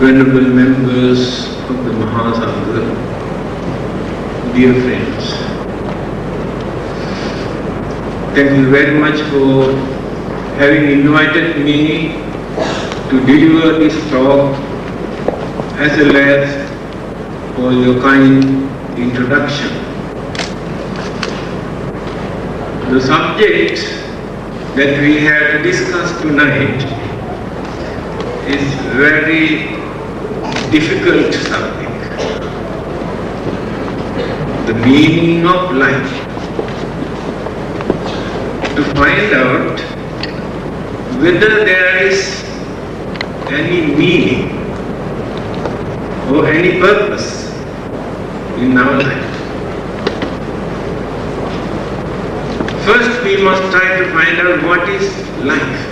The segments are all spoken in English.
Venerable members of the Maha, dear friends, thank you very much for having invited me to deliver this talk, as well as for your kind introduction. The subject that we have to discuss tonight is very difficult subject. The meaning of life. To find out whether there is any meaning or any purpose in our life. First we must try to find out what is life.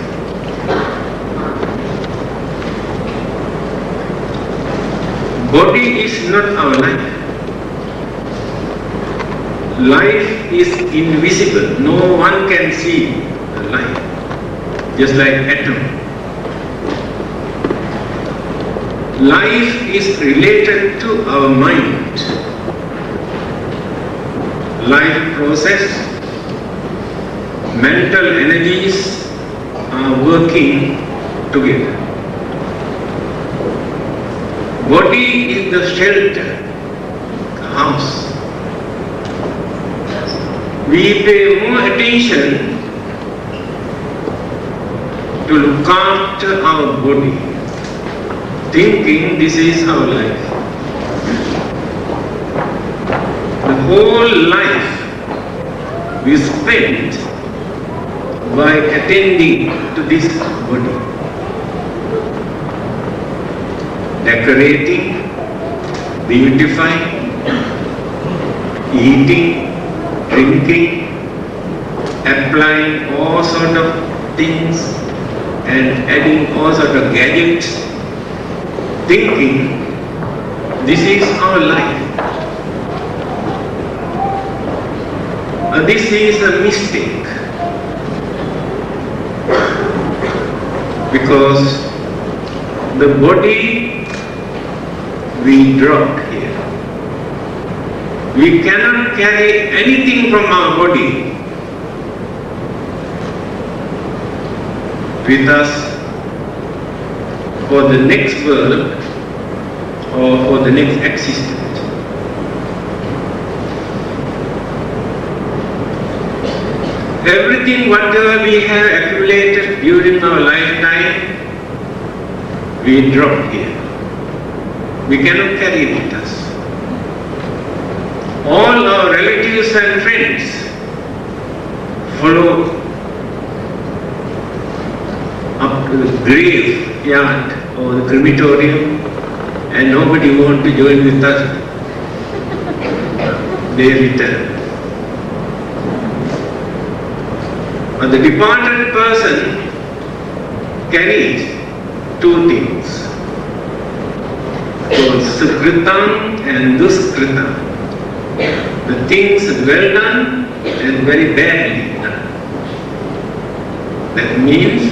Body is not our life. Life is invisible. No one can see life. Just like atom. Life is related to our mind. Life process, mental energies are working together. Body is the shelter, the house. We pay more attention to look after our body, thinking this is our life. The whole life we spend by attending to this body. Decorating, beautifying, eating, drinking, applying all sort of things and adding all sort of gadgets, thinking this is our life. This is a mistake, because the body we drop here. We cannot carry anything from our body with us for the next world or for the next existence. Everything, whatever we have accumulated during our lifetime, we drop here. We cannot carry it with us. All our relatives and friends follow up to the graveyard or the crematorium, and nobody wants to join with us. They return. But the departed person carries two things, called sukritam and duskritam. The things well done and very badly done. That means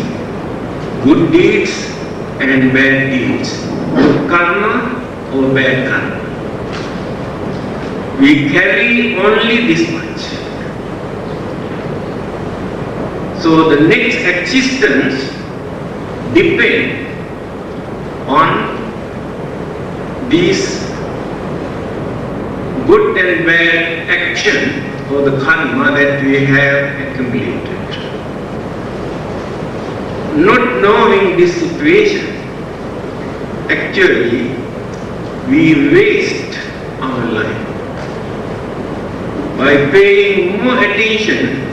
good deeds and bad deeds. Good karma or bad karma. We carry only this much. So the next existence depends on these good and bad action or the karma that we have accumulated. Not knowing this situation, actually we waste our life by paying more attention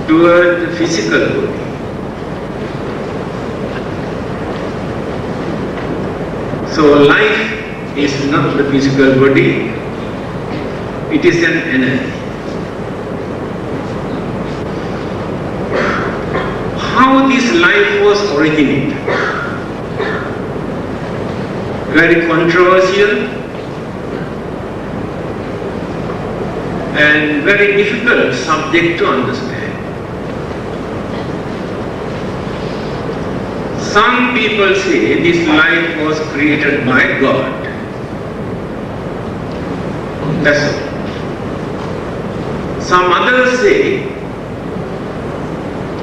toward the physical body. So life is not the physical body, it is an energy. How this life was originated? Very controversial and very difficult subject to understand. Some people say this life was created by God. That's all. Some others say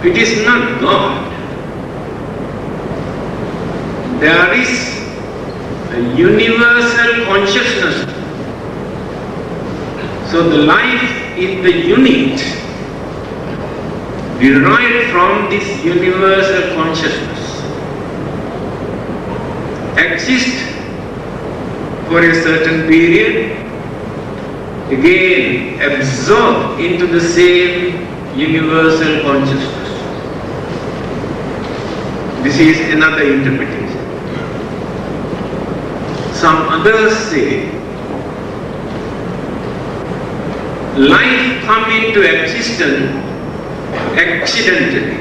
it is not God. There is a universal consciousness. So the life is the unit derived from this universal consciousness. Exist for a certain period, again absorb into the same universal consciousness. This is another interpretation. Some others say life come into existence accidentally,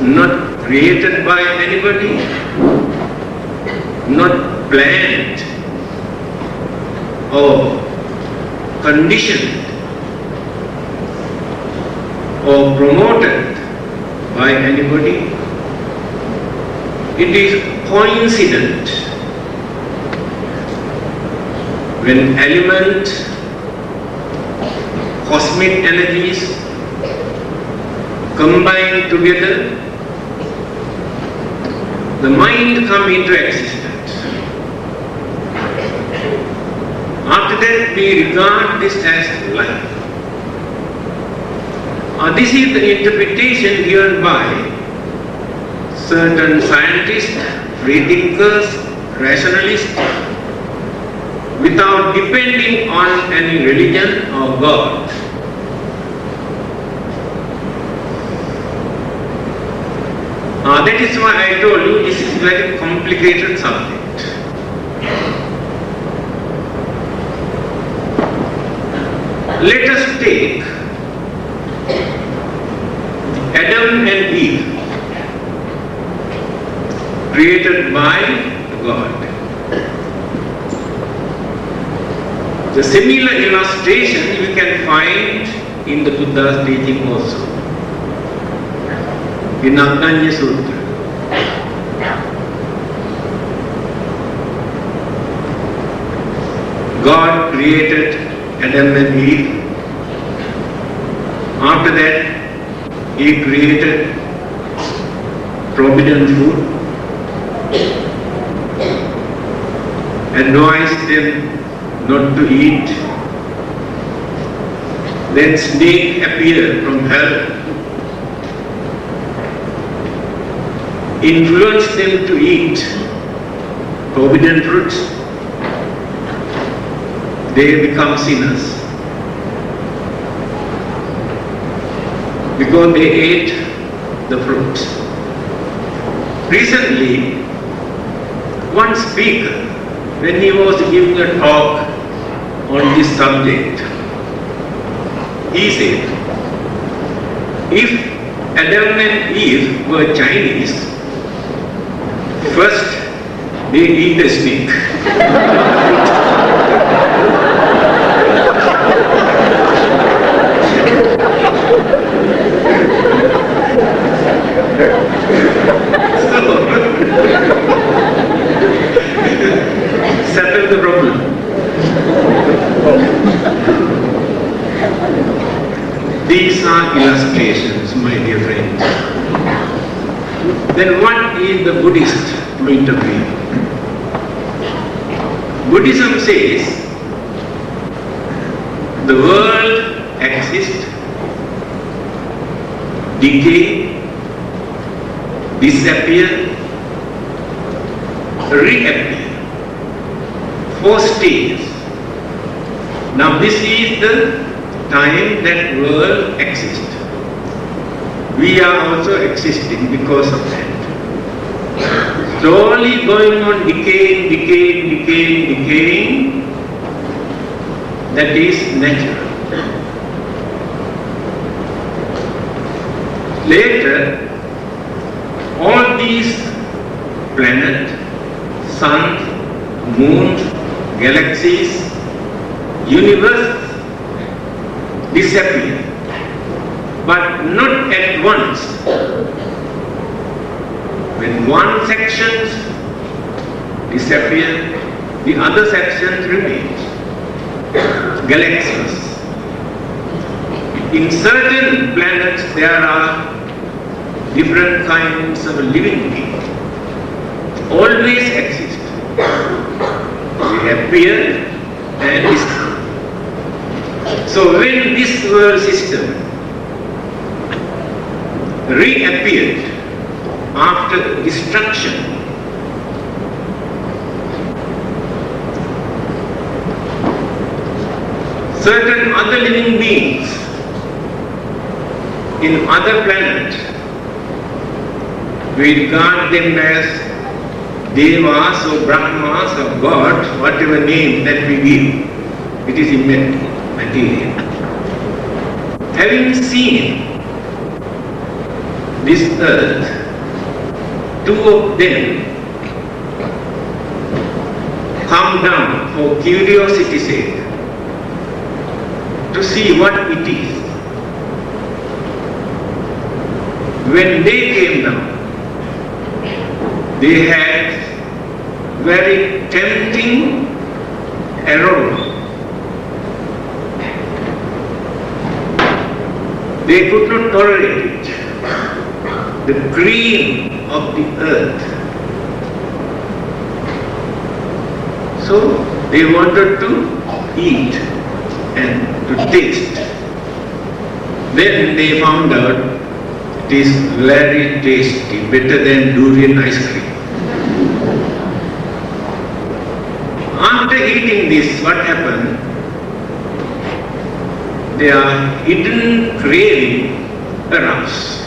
not created by anybody, not planned or conditioned or promoted by anybody. It is coincident when element, cosmic energies combine together, the mind comes into existence. After that, we regard this as life. This is the interpretation given by certain scientists, free thinkers, rationalists, without depending on any religion or God. That is why I told you this is a very complicated subject. Let us take Adam and Eve, created by God. The similar illustration you can find in the Buddha's teaching also. In Aganya Sutra. God created Adam and Eve. After that, He created forbidden food, advised them not to eat. Then snake appeared from hell, influenced them to eat forbidden fruits. They become sinners because they ate the fruits. Recently, one speaker, when he was giving a talk on this subject, he said, if Adam and Eve were Chinese, first they eat a snake. Settle the problem. These are illustrations, my dear friends. Then what is the Buddhist point of view? Buddhism says the world exists, decay, disappear, reappear. 4 stages. Now this is the time that world exists. We are also existing because of that. Slowly going on decaying. That is natural. Later, all these planets, sun, moon, galaxies, universe disappear, but not at once. When one section disappears, the other section remains. Galaxies. In certain planets there are different kinds of living beings. Always exist. They appear and disappear. So when this world system reappeared after destruction, certain other living beings in other planets, we regard them as Devas or Brahmas or gods, whatever name that we give, it is immaterial. Having seen this earth, two of them come down for curiosity's sake to see what it is. When they came down, they had very tempting aroma. They could not tolerate it. The green of the earth. So they wanted to eat and to taste. Then they found out it is very tasty, better than durian ice cream. After eating this, what happened? Their hidden craving aroused.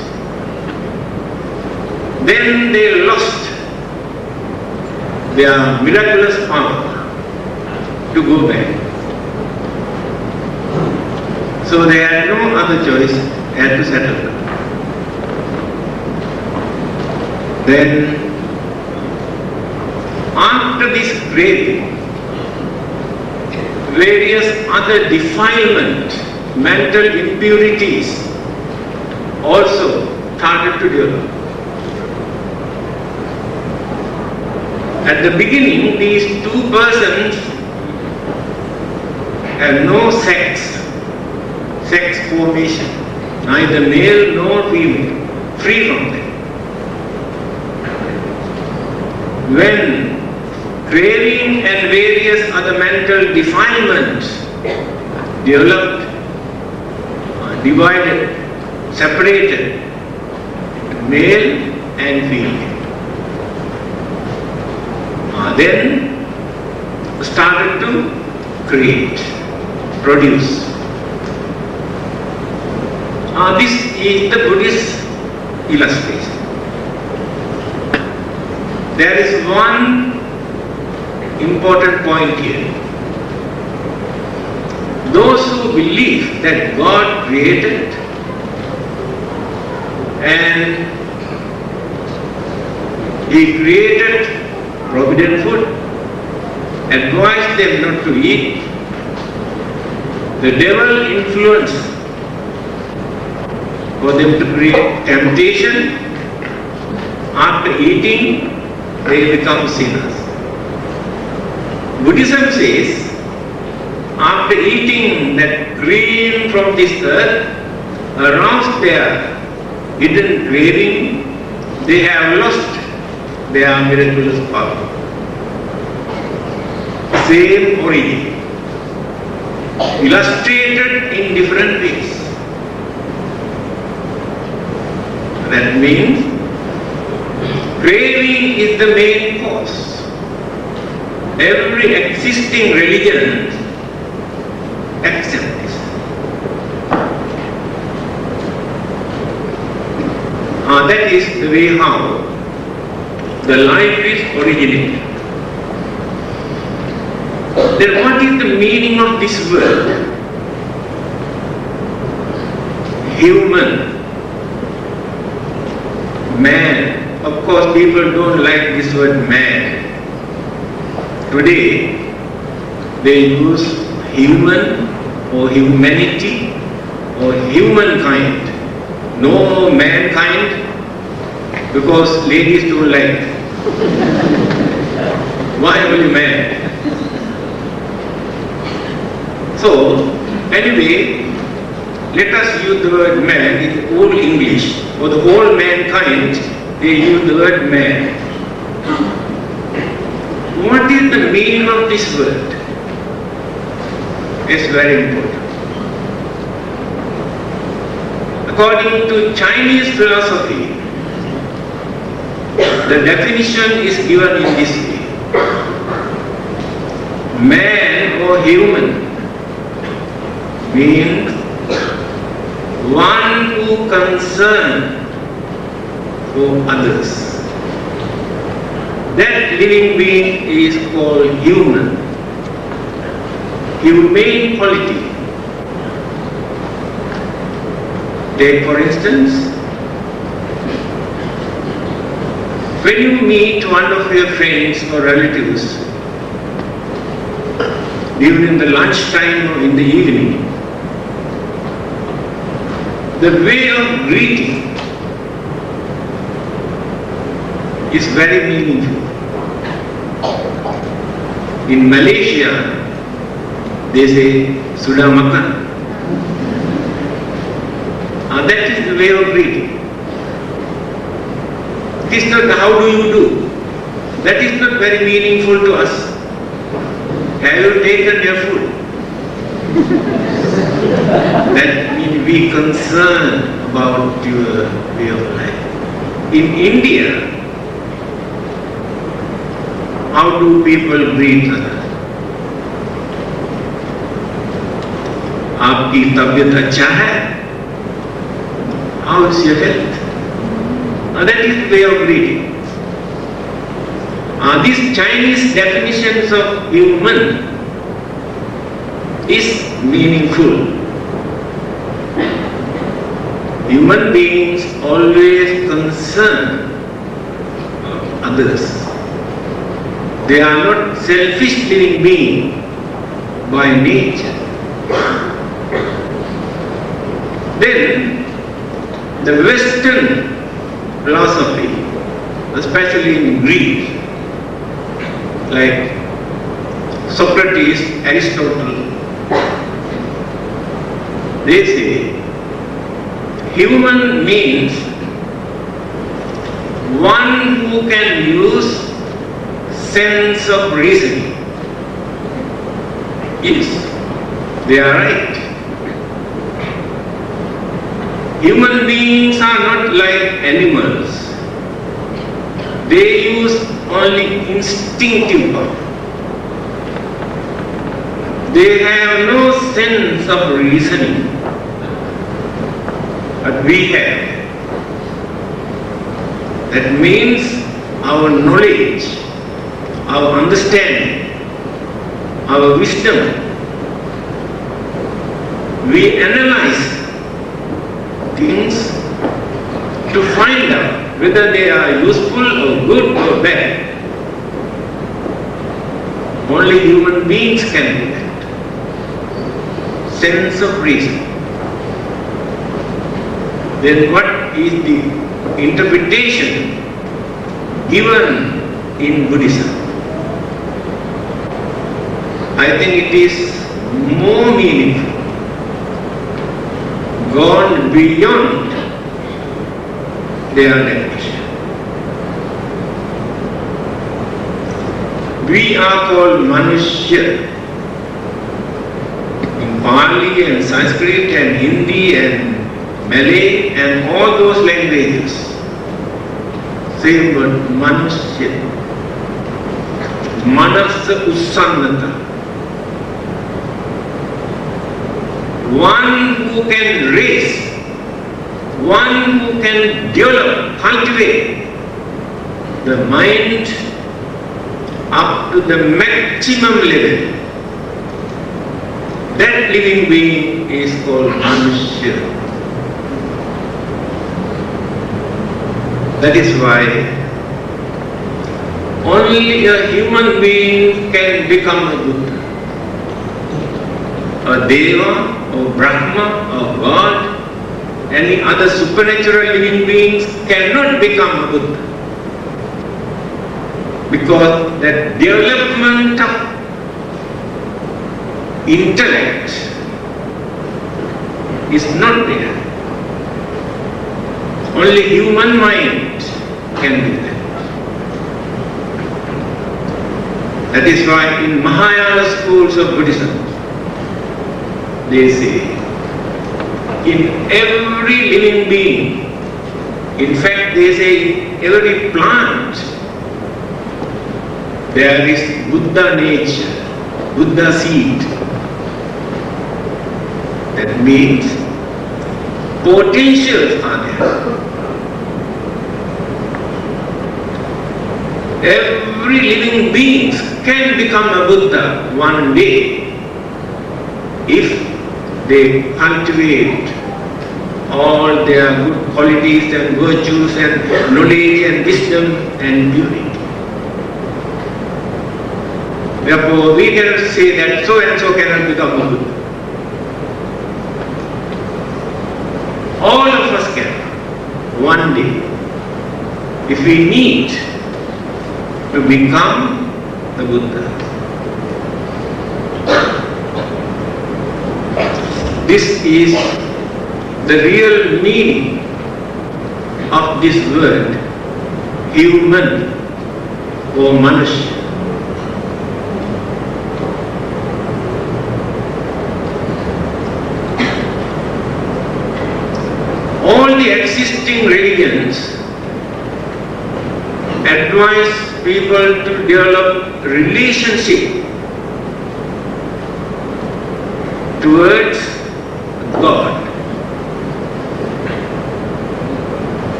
Then they lost their miraculous power to go back. So they had no other choice, they had to settle down. Then, after this craving, various other defilement, mental impurities also started to develop. At the beginning, these two persons have no sex formation, neither male nor female, free from them. When craving and various other mental defilements developed, divided, separated, male and female, then started to create, produce. This is the Buddhist illustration. There is one important point here. Those who believe that God created and He created provident food, advised them not to eat, the devil influenced for them to create temptation. After eating, they become sinners. Buddhism says, after eating that green from this earth, aroused their hidden craving, they have lost their miraculous power. Same origin, illustrated in different ways. That means craving is the main cause. Every existing religion accepts this. That is the way how the life is originated. Then what is the meaning of this word? Human. Man. Of course, people don't like this word man. Today, they use human or humanity or humankind. No more mankind, because ladies don't like. Why only men? So, anyway, let us use the word man in old English. For the whole mankind, they use the word man. What is the meaning of this word? It's very important. According to Chinese philosophy, the definition is given in this way. Man or human means one who concern for others. That living being is called human. Humane quality. Take for instance, when you meet one of your friends or relatives during the lunchtime or in the evening, the way of greeting is very meaningful. In Malaysia, they say, Sudah makan. That is the way of greeting. It is not how do you do. That is not very meaningful to us. Have you taken your food? That means we concern about your way of life. In India, how do people greet others? आपकी तबीयत अच्छा है? How is your health? That is the way of greeting. These Chinese definitions of human is meaningful. Human beings always concern others. They are not selfish living beings by nature. Then the Western philosophy, especially in Greece, like Socrates, Aristotle, they say human means one who can use sense of reasoning. Yes, they are right. Human beings are not like animals. They use only instinctive power. They have no sense of reasoning. But we have. That means our knowledge, our understanding, our wisdom. We analyze things to find out whether they are useful or good or bad. Only human beings can do that. Sense of reason. Then what is the interpretation given in Buddhism? I think it is more meaningful, gone beyond their definition. We are called Manushya. In Pali and Sanskrit and Hindi and Malay and all those languages, same word Manushya. Manasa Usannata. One who can raise, one who can develop, cultivate the mind up to the maximum level. That living being is called Manushya. That is why only a human being can become a Buddha. A Deva or Brahma or God any other supernatural living beings cannot become a Buddha. Because that development of intellect is not there. Only human mind can do that. That is why in Mahayana schools of Buddhism, they say, in every living being, in fact they say in every plant, there is Buddha nature, Buddha seed. That means potentials are there. Every living being can become a Buddha one day if they cultivate all their good qualities and virtues and knowledge and wisdom and beauty. Therefore, we cannot say that so and so cannot become a Buddha. All of us can, one day, if we need to become the Buddha. This is the real meaning of this word, human or manushya. All the existing religions advise people to develop relationship towards God.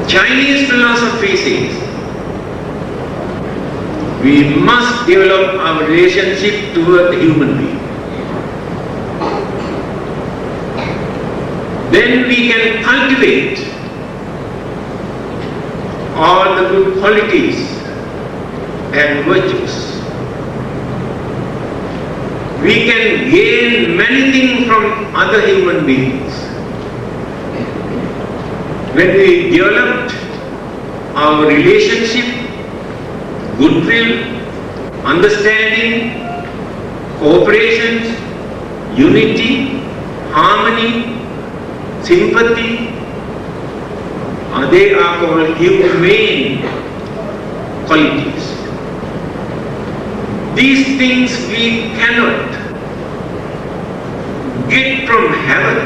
Chinese philosophy says we must develop our relationship toward the human being. Then we can cultivate all the good qualities and virtues. We can gain many things from other human beings. When we developed our relationship, goodwill, understanding, cooperation, unity, harmony, sympathy, they are called humane qualities. These things we cannot get from heaven.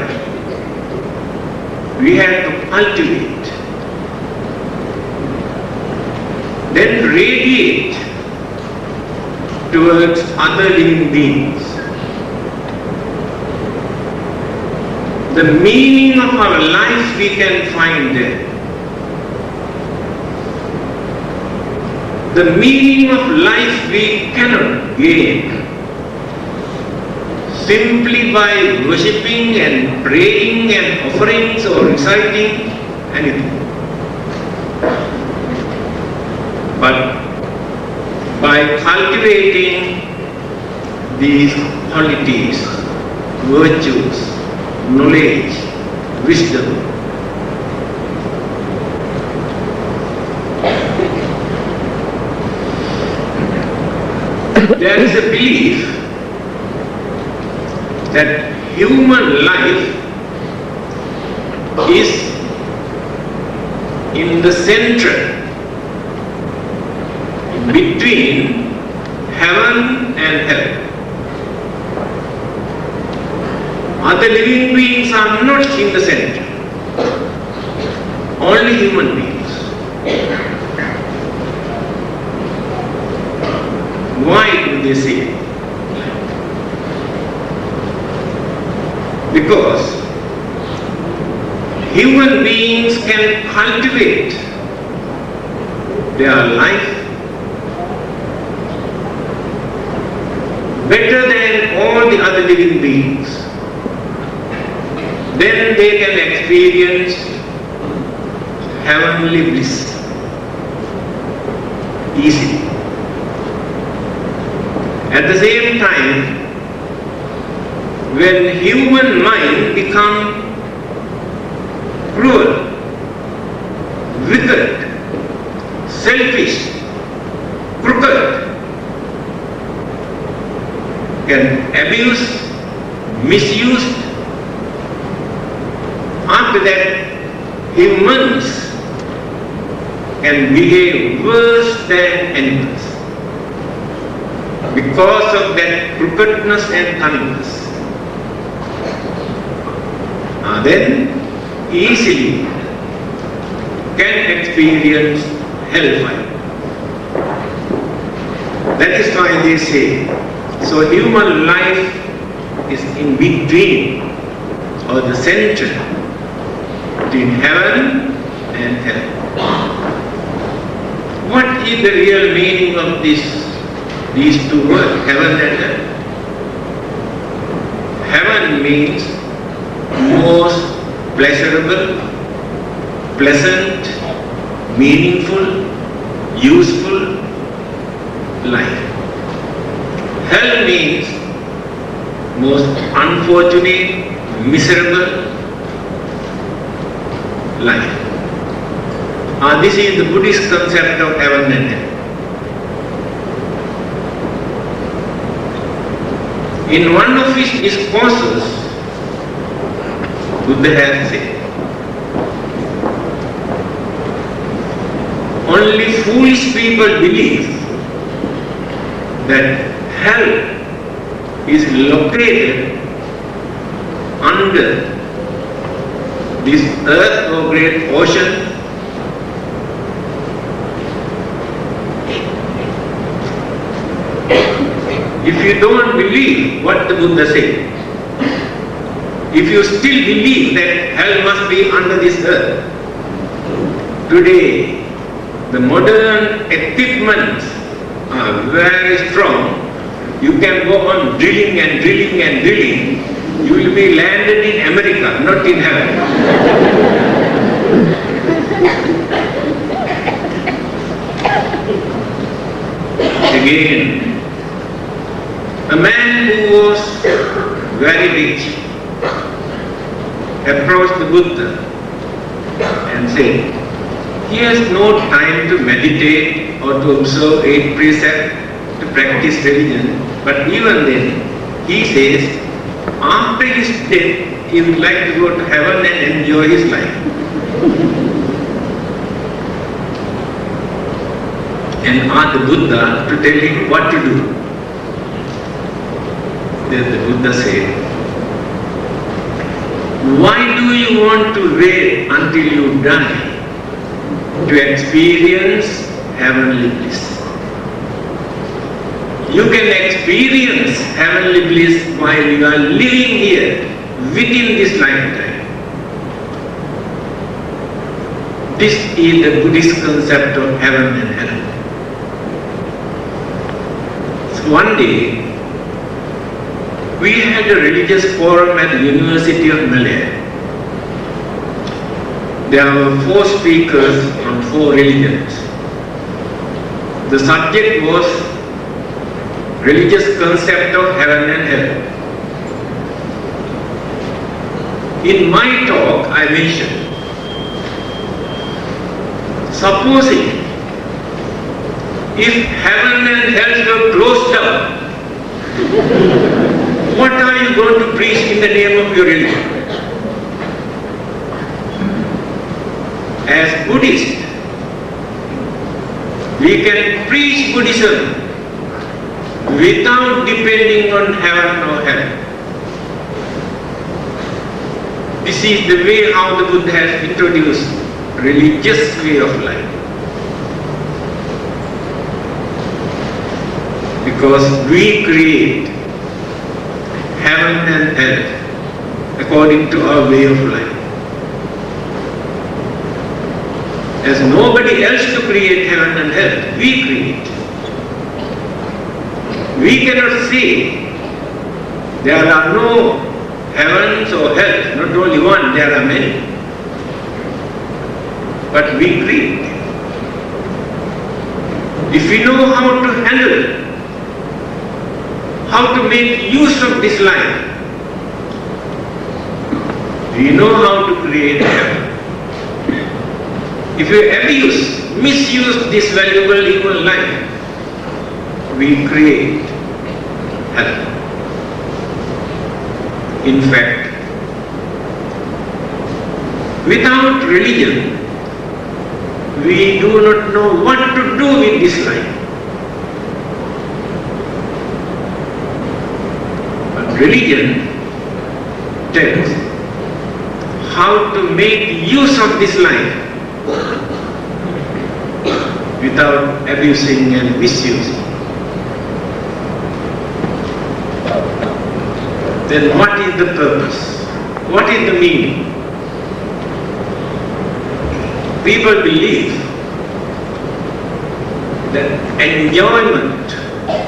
We have to cultivate, then radiate towards other living beings. The meaning of our life we can find there. The meaning of life we cannot gain simply by worshipping and praying and offerings or reciting anything. But by cultivating these qualities, virtues, knowledge, wisdom, there is a belief that human life is in the center between heaven and hell. Other living beings are not in the center, only human beings. Why do they say it? Because human beings can cultivate their life better than all the other living beings. Then they can experience heavenly bliss easily. At the same time, when human mind becomes cruel, wicked, selfish, crooked, can abuse, misuse. After that, humans can behave worse than animals because of that crookedness and cunningness. Then easily can experience hellfire. That is why they say, so human life is in between or the center between heaven and hell. What is the real meaning of these two words, heaven and hell? Heaven means most pleasurable, pleasant, meaningful, useful life. Hell means most unfortunate, miserable life. This is the Buddhist concept of heaven and hell. In one of his discourses, Buddha has said, only foolish people believe that hell is located under this earth or great ocean. If you don't believe what the Buddha said, if you still believe that hell must be under this earth, today the modern equipments are very strong. You can go on drilling and drilling and drilling. You will be landed in America, not in heaven. Again, a man who was very rich approached the Buddha and said, he has no time to meditate or to observe 8 precepts, to practice religion, but even then, he says, after his death, he would like to go to heaven and enjoy his life. And asked the Buddha to tell him what to do. Then the Buddha said, why do you want to wait until you die to experience heavenly bliss? You can experience heavenly bliss while you are living here within this lifetime. This is the Buddhist concept of heaven and hell. So one day, we had a religious forum at the University of Malaya. There were 4 speakers on 4 religions. The subject was religious concept of heaven and hell. In my talk, I mentioned, supposing if heaven and hell were closed down, what are you going to preach in the name of your religion? As Buddhists, we can preach Buddhism without depending on heaven or hell. This is the way how the Buddha has introduced religious way of life. Because we create heaven and hell according to our way of life. There's nobody else to create heaven and hell. We create. We cannot say there are no heavens or hells, not only one, there are many. But we create. If we know how to handle, how to make use of this life, We know how to create heaven. If you misuse this valuable human life, we create heaven. In fact, without religion, we do not know what to do with this life. But religion tells how to make use of this life without abusing and misusing. Then what is the purpose? What is the meaning? People believe that enjoyment,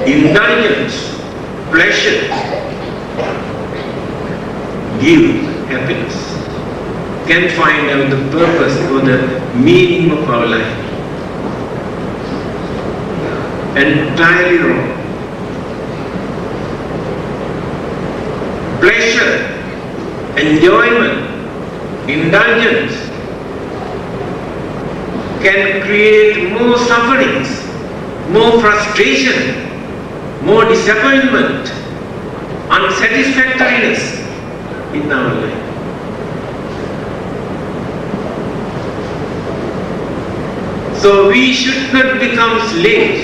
indulgence, pleasure give happiness. Can find out the purpose or the meaning of our life. Entirely wrong. Pleasure, enjoyment, indulgence can create more sufferings, more frustration, more disappointment, unsatisfactoriness in our life. So we should not become slaves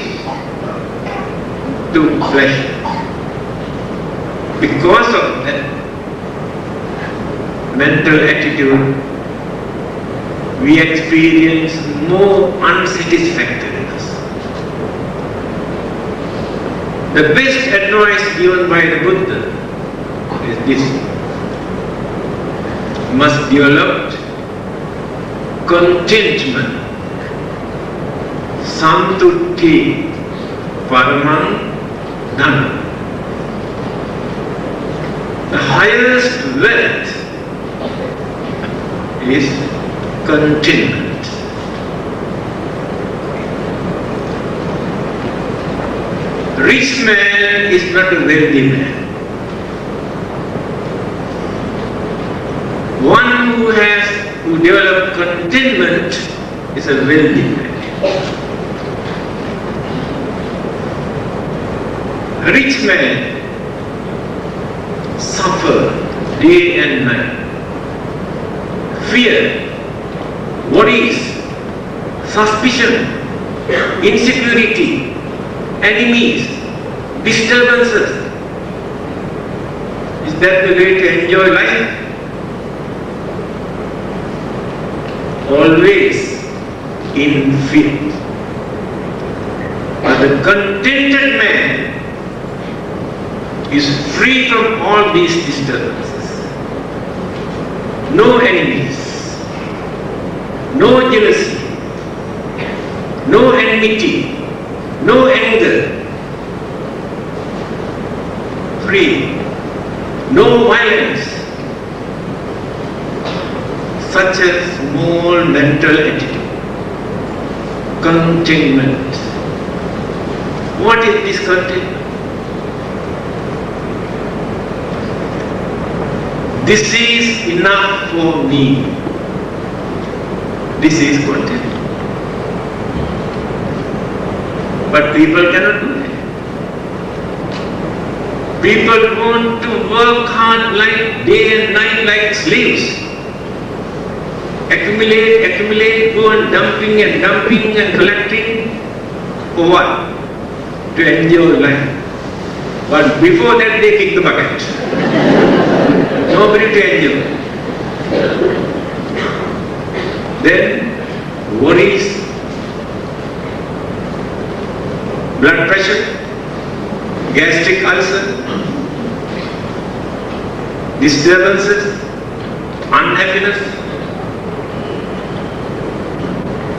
to pleasure. Because of that mental attitude, we experience more unsatisfactoriness. The best advice given by the Buddha is this: you must develop contentment. Santuti paramam dhamma. The highest wealth is contentment. Rich man is not a wealthy man. One who develops contentment is a wealthy man. A rich man suffer day and night. Fear, worries, suspicion, insecurity, enemies, disturbances. Is that the way to enjoy life? Always in fear. But the contented man is free from all these disturbances. No enemies, no jealousy, no enmity, no anger. Free, no violence. Such a small mental attitude. Contentment. What is this contentment? This is enough for me. This is contentment. But people cannot do that. People want to work hard like day and night like slaves. Accumulate, go on dumping and collecting. For what? To enjoy life. But before that they kick the bucket. Nobody to enjoy. Then worries, blood pressure, gastric ulcer, disturbances, unhappiness.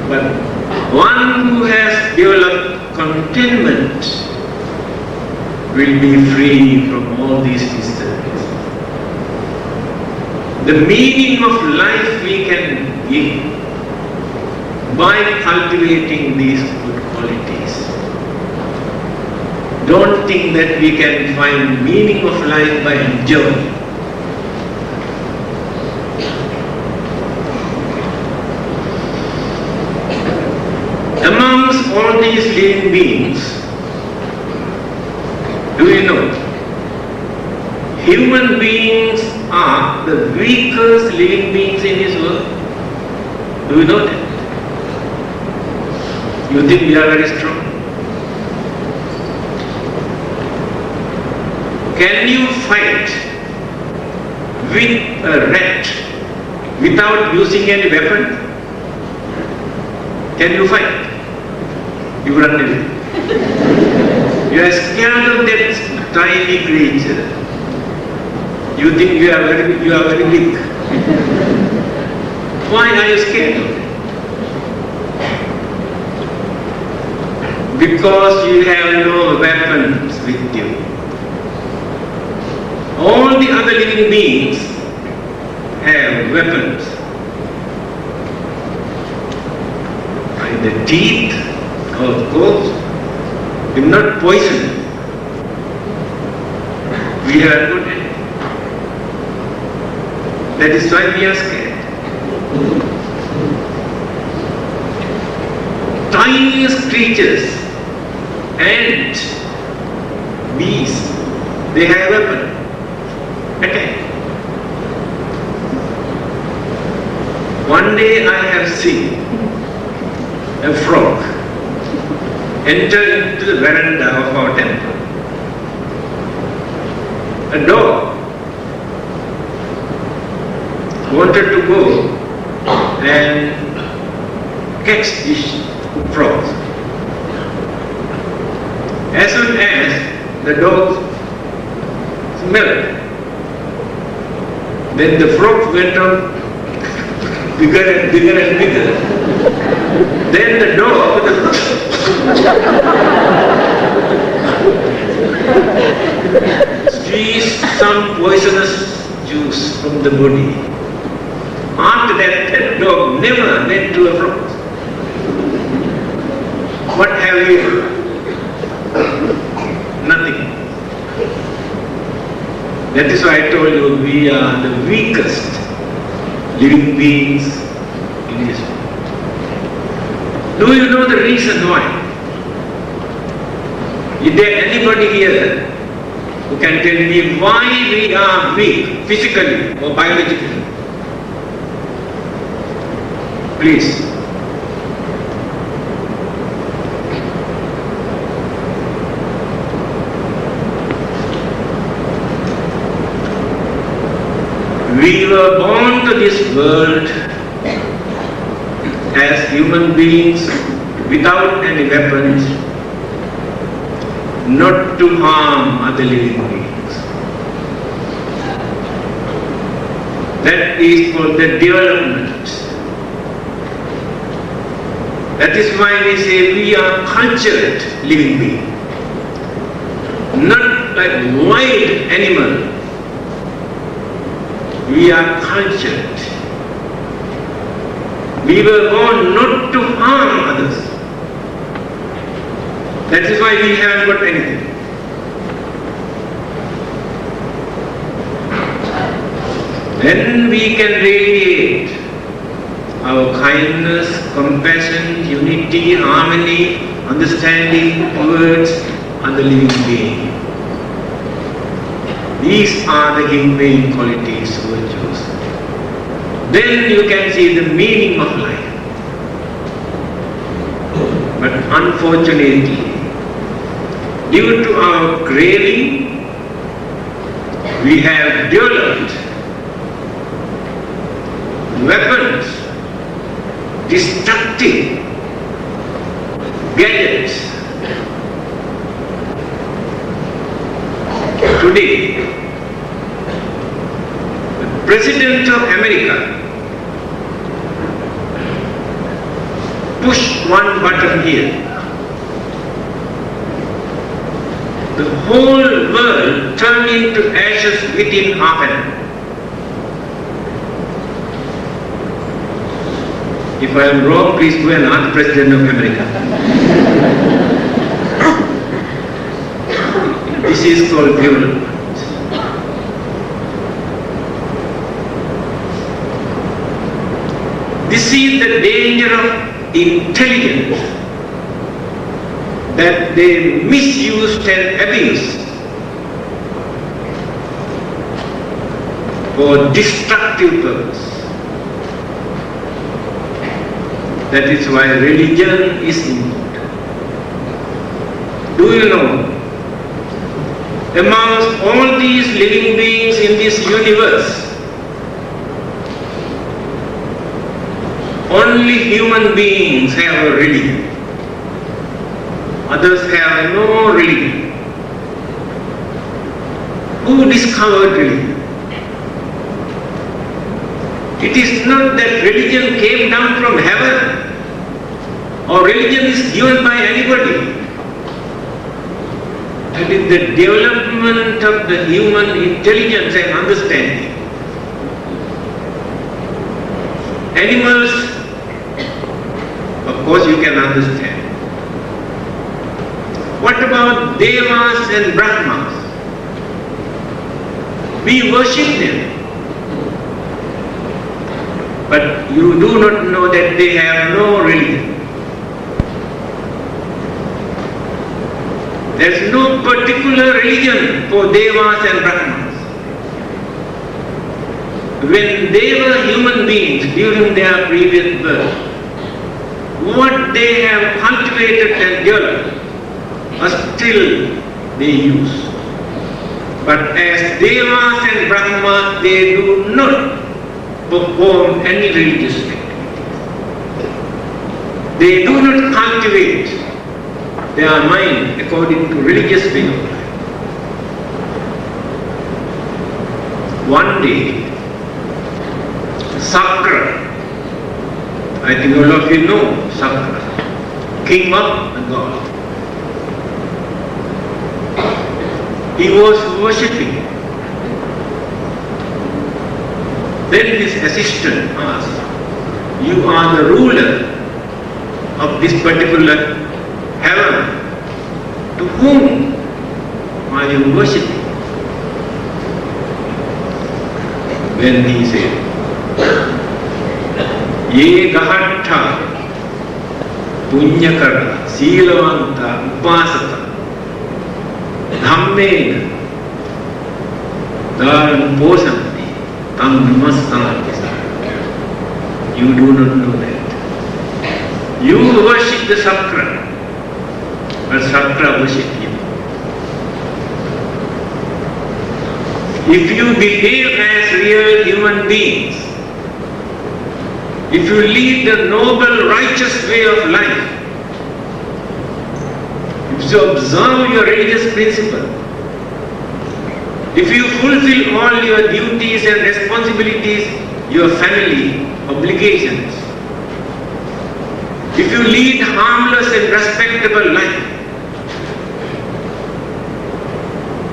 But one who has developed contentment will be free from all these disturbances. The meaning of life we can give by cultivating these good qualities. Don't think that we can find meaning of life by enjoying. amongst all these living beings, do you know, human beings are the weakest living beings in this world? Do you know that? You think we are very strong? Can you fight with a rat without using any weapon? Can you fight? You run away. You are scared of that tiny creature. You think you are very big. Why are you scared of it? Because you have no weapons with you. All the other living beings have weapons. And the teeth, of course, will not poison. We are good at it. That is why we are scared. Tiniest creatures, ants, bees, they have weapons. Okay. One day I have seen a frog enter into the veranda of our temple. A dog wanted to go and catch this frog. As soon as the dog smelled, then the frog went on bigger and bigger and bigger. Then the dog squeezed some poisonous juice from the body. After that, that dog never went to a frog. What have you? Nothing. That is why I told you we are the weakest living beings in this world. Do you know the reason why? Is there anybody here who can tell me why we are weak physically or biologically? Please. We were born to this world as human beings without any weapons, not to harm other living beings. That is for the development. That is why we say we are cultured living beings, not like wild animal. We are cultured. We were born not to harm others. That is why we haven't got anything. Then we can radiate our kindness, compassion, unity, harmony, understanding towards other living beings. These are the humane qualities, virtues. Then you can see the meaning of life. But unfortunately, due to our craving, we have developed weapons, destructive gadgets. Today, the President of America pushed one button here. The whole world turned into ashes within half an hour. If I am wrong, please go and ask the President of America. This is called development. This is the danger of intelligence that they misused and abused for destructive purpose. That is why religion is important. Do you know, amongst all these living beings in this universe, only human beings have a religion. Others have no religion. Who discovered religion? It is not that religion came down from heaven or religion is given by anybody. That is the development of the human intelligence and understanding. Animals, of course you can understand. What about Devas and Brahmas? We worship them. But you do not know that they have no religion. There is no particular religion for Devas and Brahmas. When they were human beings during their previous birth, what they have cultivated and developed, still they use. But as Devas and Brahmas, they do not perform any religious activity. They do not cultivate their mind according to religious way of life. One day, Sakra, I think all of you know Sakra, came up a god. He was worshipping. Then his assistant asked, "You are the ruler of this particular heaven. To whom are you worshipping?" Then he said, "Ye gahattha, punyakara, silavanta, upasata, dhammena, dharam posanti, tam namastanti." You do not know that. You worship the Sakra, but Sakra worship you. If you behave as real human beings, if you lead the noble, righteous way of life, if you observe your religious principle, if you fulfill all your duties and responsibilities, your family obligations, if you lead harmless and respectable life,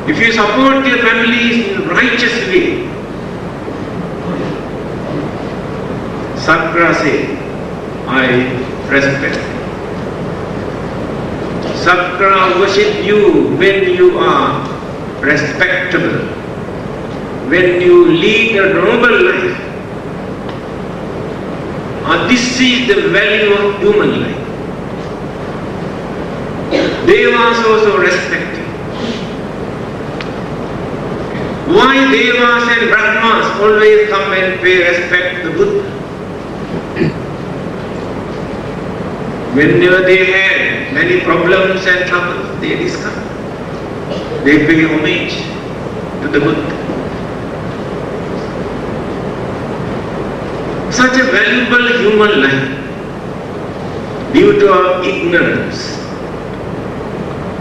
if you support your families in righteous way, Sakra says, "I respect." Sakra worship you when you are respectable, when you lead a noble life. This is the value of human life. Devas also respect you. Why Devas and Brahmas always come and pay respect to Buddha? Whenever they had many problems and troubles, they discover. They pay homage to the Buddha. Such a valuable human life, due to our ignorance,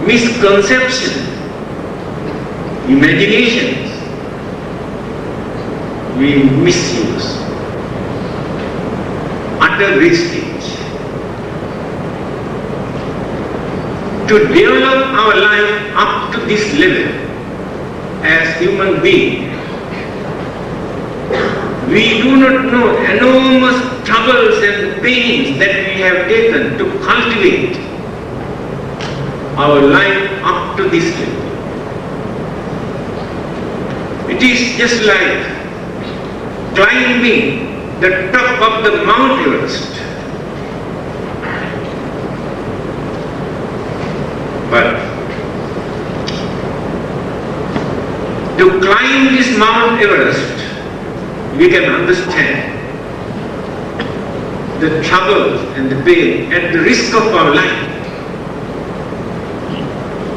misconception, imaginations, we misuse, utter wastage. To develop our life up to this level as human beings, we do not know enormous troubles and pains that we have taken to cultivate our life up to this level. It is just like climbing the top of the Mount Everest. But to climb this Mount Everest, we can understand the troubles and the pain at the risk of our life.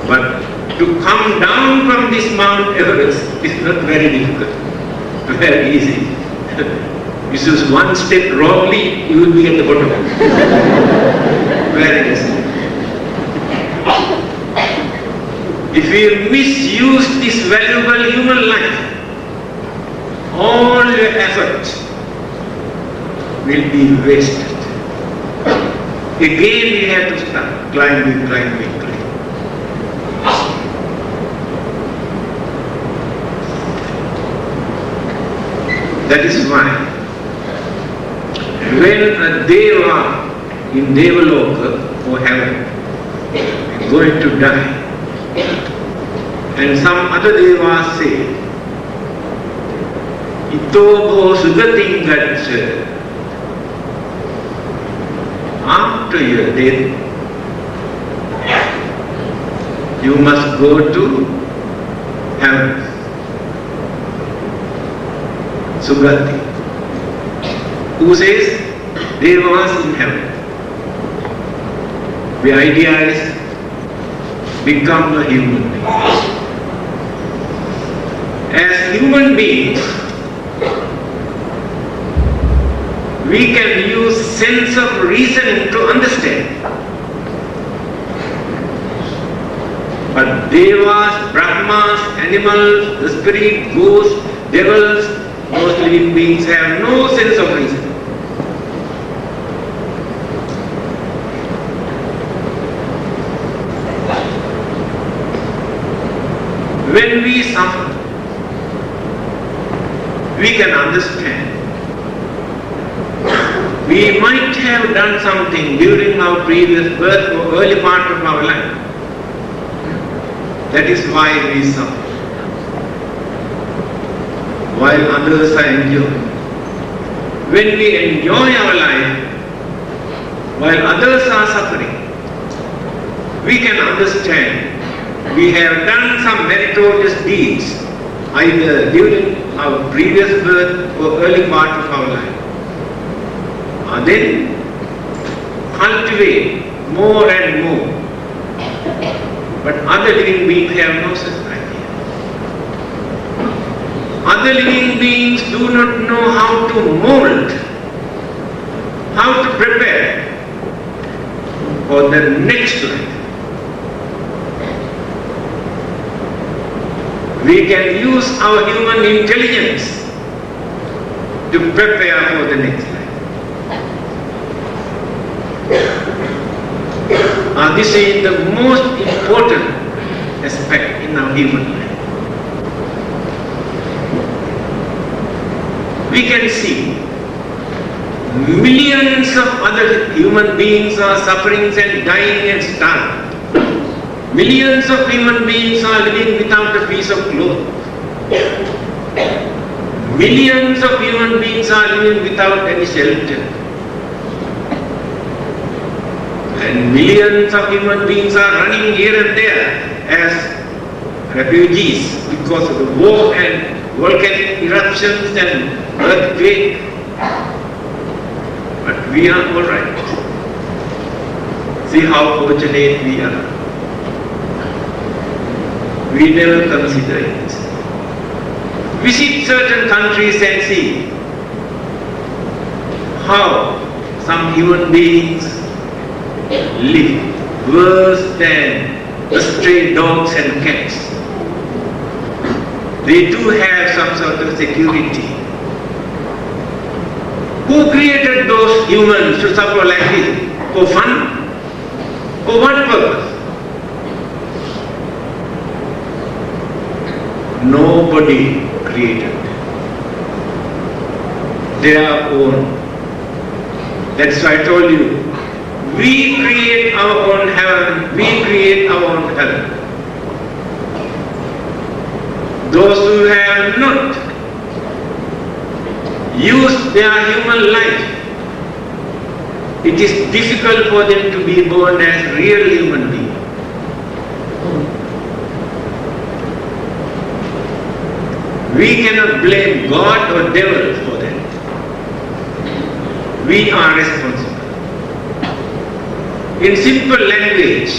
But to come down from this Mount Everest is not very difficult, very easy. You choose one step wrongly, you will be at the bottom. Very easy. If we misuse this valuable human life, all your efforts will be wasted. Again we have to start climbing. That is why when a Deva in Devaloka or heaven is going to die, and some other Devas say, Ito sugating gaccha, after your death, you must go to heaven. Sugati. Who says? Devas in heaven. The idea is become a human being. As human beings, we can use sense of reasoning to understand. But Devas, Brahmas, animals, the spirit, ghosts, devils, most living beings have no sense of reason. When we suffer, we can understand. We might have done something during our previous birth or early part of our life. That is why we suffer. While others are enjoying. When we enjoy our life, while others are suffering, we can understand we have done some meritorious deeds either during our previous birth or early part of our life. And then cultivate more and more. But other living beings have no such idea. Other living beings do not know how to mold, how to prepare for the next life. We can use our human intelligence to prepare for the next life. This is the most important aspect in our human life. We can see millions of other human beings are suffering and dying and starving. Millions of human beings are living without a piece of cloth. Millions of human beings are living without any shelter. And millions of human beings are running here and there as refugees because of the war and volcanic eruptions and earthquake. But we are all right. See how fortunate we are. We never consider it. Visit certain countries and see how some human beings live worse than the stray dogs and cats. They do have some sort of security. Who created those humans to suffer like this? For fun? For what purpose? Nobody created. Their own. That's why I told you, we create our own heaven, we create our own hell. Those who have not used their human life, it is difficult for them to be born as real human beings. cannot blame God or devil for that. We are responsible. In simple language,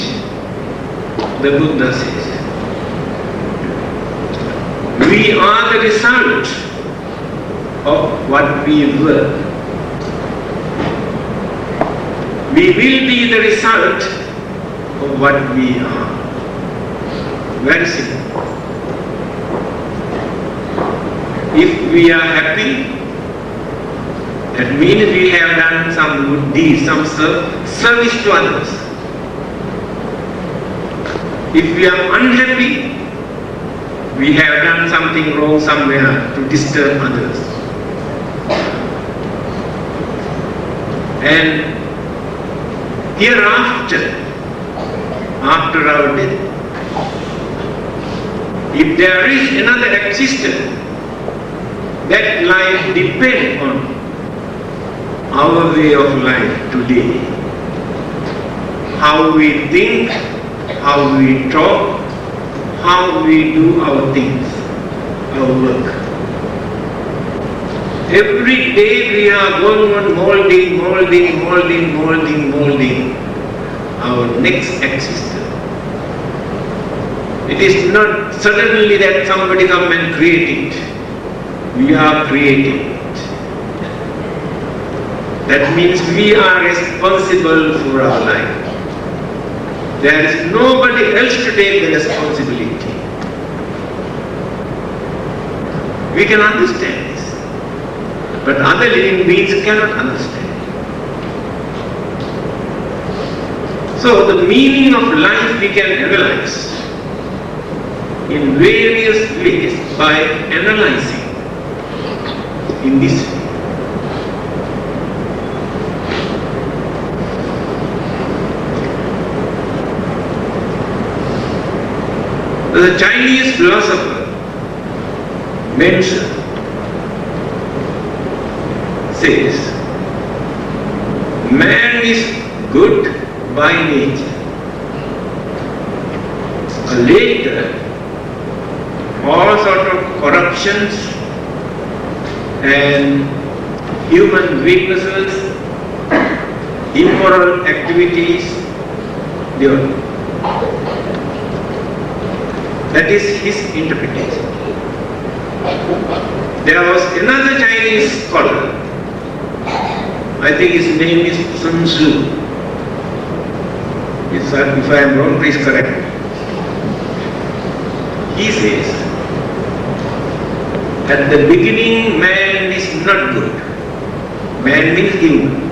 the Buddha says, we are the result of what we were. We will be the result of what we are. Very simple. If we are happy, that means we have done some good deeds, some service to others. If we are unhappy, we have done something wrong somewhere to disturb others. And hereafter, after our death, if there is another existence, that life depends on our way of life today. How we think, how we talk, how we do our things, our work. Every day we are going on molding our next existence. It is not suddenly that somebody come and create it. We are creating it. That means we are responsible for our life. There is nobody else to take the responsibility. We can understand this, but other living beings cannot understand. So the meaning of life we can analyze in various ways by analyzing in this way. The Chinese philosopher mentioned, says, man is good by nature. Later, all sort of corruptions and human weaknesses, immoral activities develop. That is his interpretation. There was another Chinese scholar, I think his name is Sun Tzu. If I am wrong, please correct me. He says, at the beginning man is not good. Man means human.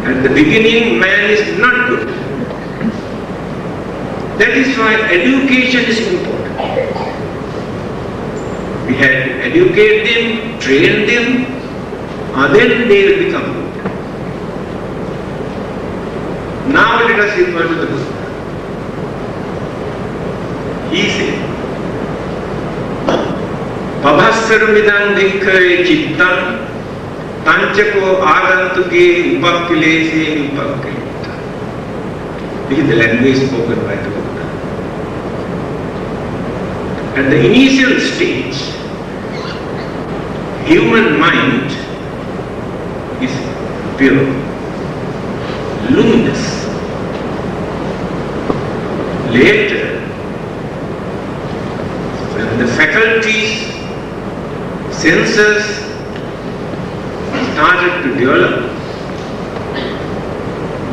At the beginning man is not good. That is why education is important. We have to educate them, train them, then they will become good. Now let us refer to the Buddha. He said, Pabhassaramidam dikkhaye chittam tanchako agantuke upakilese upakilita. This is the language spoken by the Buddha. At the initial stage, human mind is pure, luminous. Later, when the faculties, senses started to develop,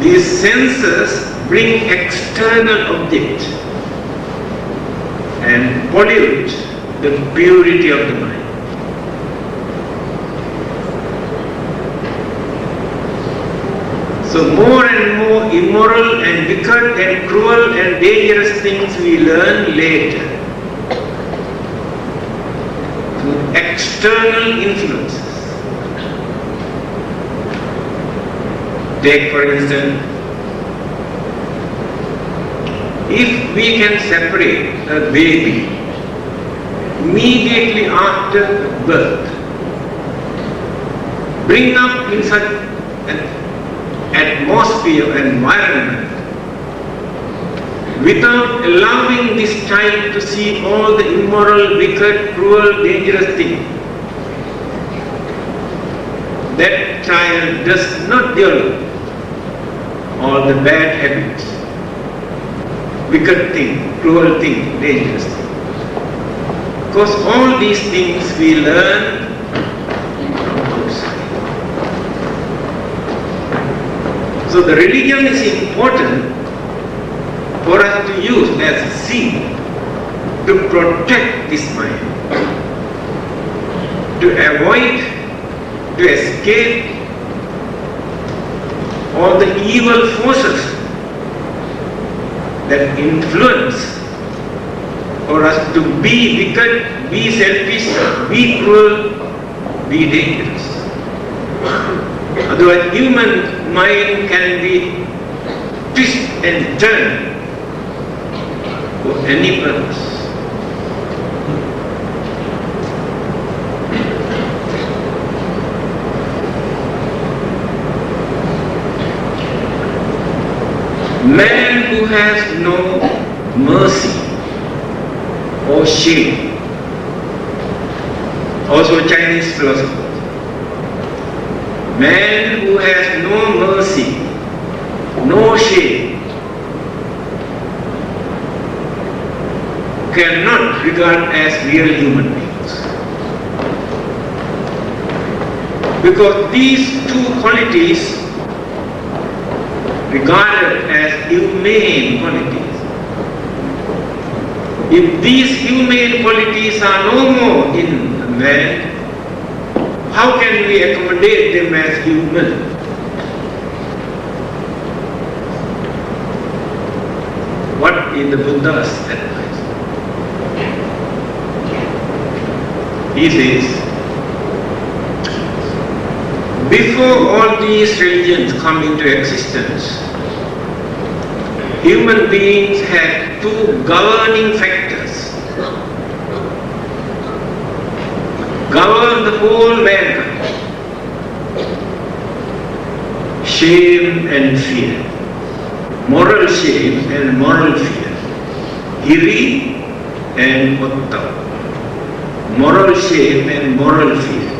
these senses bring external objects and pollute the purity of the mind. So more and more immoral and wicked and cruel and dangerous things we learn later through external influences. Take for instance, if we can separate a baby immediately after birth, bring up in such an atmosphere, environment, without allowing this child to see all the immoral, wicked, cruel, dangerous things, that child does not develop all the bad habits, wicked things, cruel things, dangerous things. Because all these things we learn from outside. So the religion is important for us to use as a seed to protect this mind, to avoid, to escape all the evil forces that influence for us to be wicked, be selfish, be cruel, be dangerous. Otherwise, human mind can be twist and turn for any purpose. Man who has no mercy or shame, also Chinese philosopher, man who has no mercy, no shame, cannot regard as real human beings. Because these two qualities regarded as humane qualities. If these humane qualities are no more in man, how can we accommodate them as human? What is the Buddha's advice? He says, before all these religions come into existence, human beings had two governing factors, govern the whole mankind: shame and fear, moral shame and moral fear, hiri and uttava, moral shame and moral fear.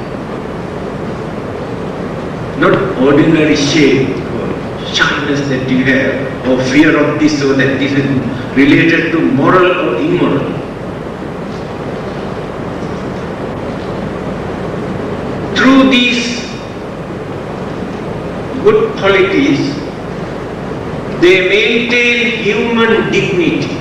Not ordinary shame or shyness that you have, or fear of this or that this is related to moral or immoral. Through these good qualities, they maintain human dignity.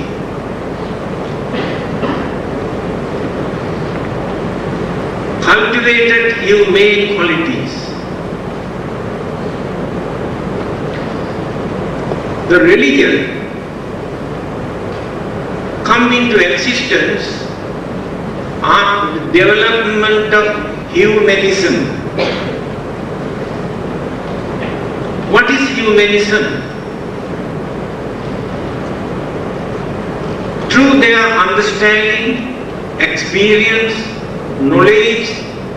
Cultivated humane qualities. The religion come into existence after the development of humanism. What is humanism? Through their understanding, experience, knowledge,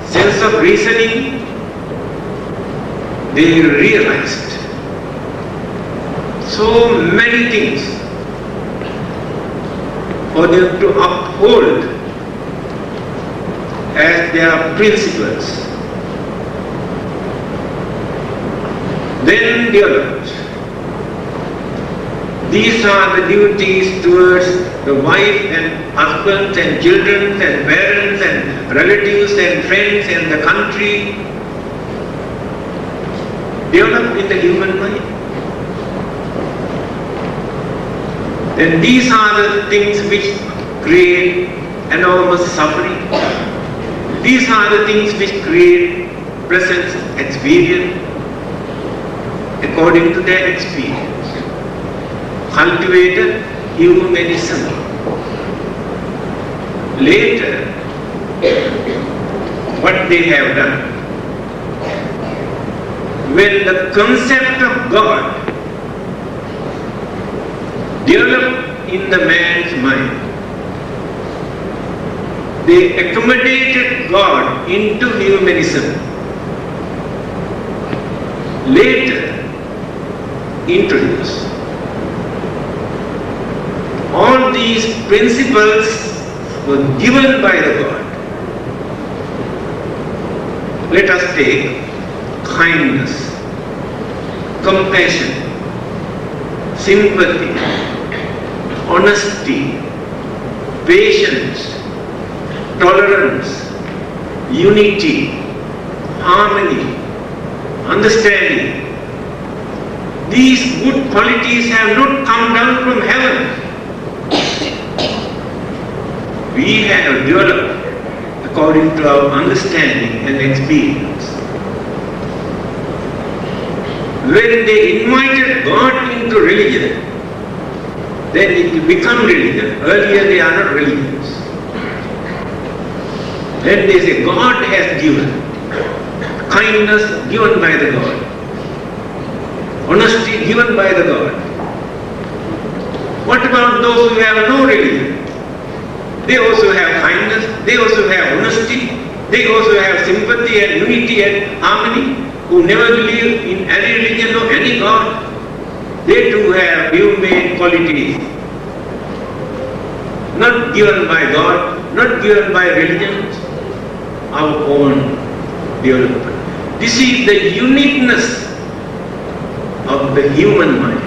sense of reasoning, they realized so many things for them to uphold as their principles. Then developed. These are the duties towards the wife and husband and children and parents and relatives and friends and the country, developed in the human mind. Then these are the things which create enormous suffering. These are the things which create present experience according to their experience. Cultivated humanism. Later, what they have done, when the concept of God developed in the man's mind, they accommodated God into humanism. Later, introduced these principles were given by the God. Let us take kindness, compassion, sympathy, honesty, patience, tolerance, unity, harmony, understanding. These good qualities have not come down from heaven. We have developed according to our understanding and experience. When they invited God into religion, then it become religion. Earlier they are not religions. Then they say God has given. Kindness given by the God. Honesty given by the God. What about those who have no religion? They also have kindness, they also have honesty, they also have sympathy and unity and harmony, who never believe in any religion or any God. They too have human qualities. Not given by God, not given by religions, our own development. This is the uniqueness of the human mind.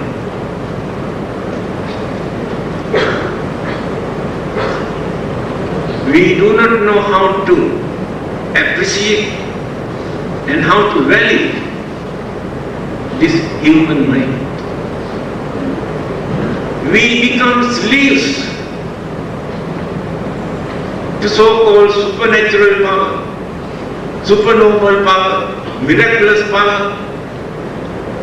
We do not know how to appreciate and how to value this human mind. We become slaves to so-called supernatural power, supernormal power, miraculous power.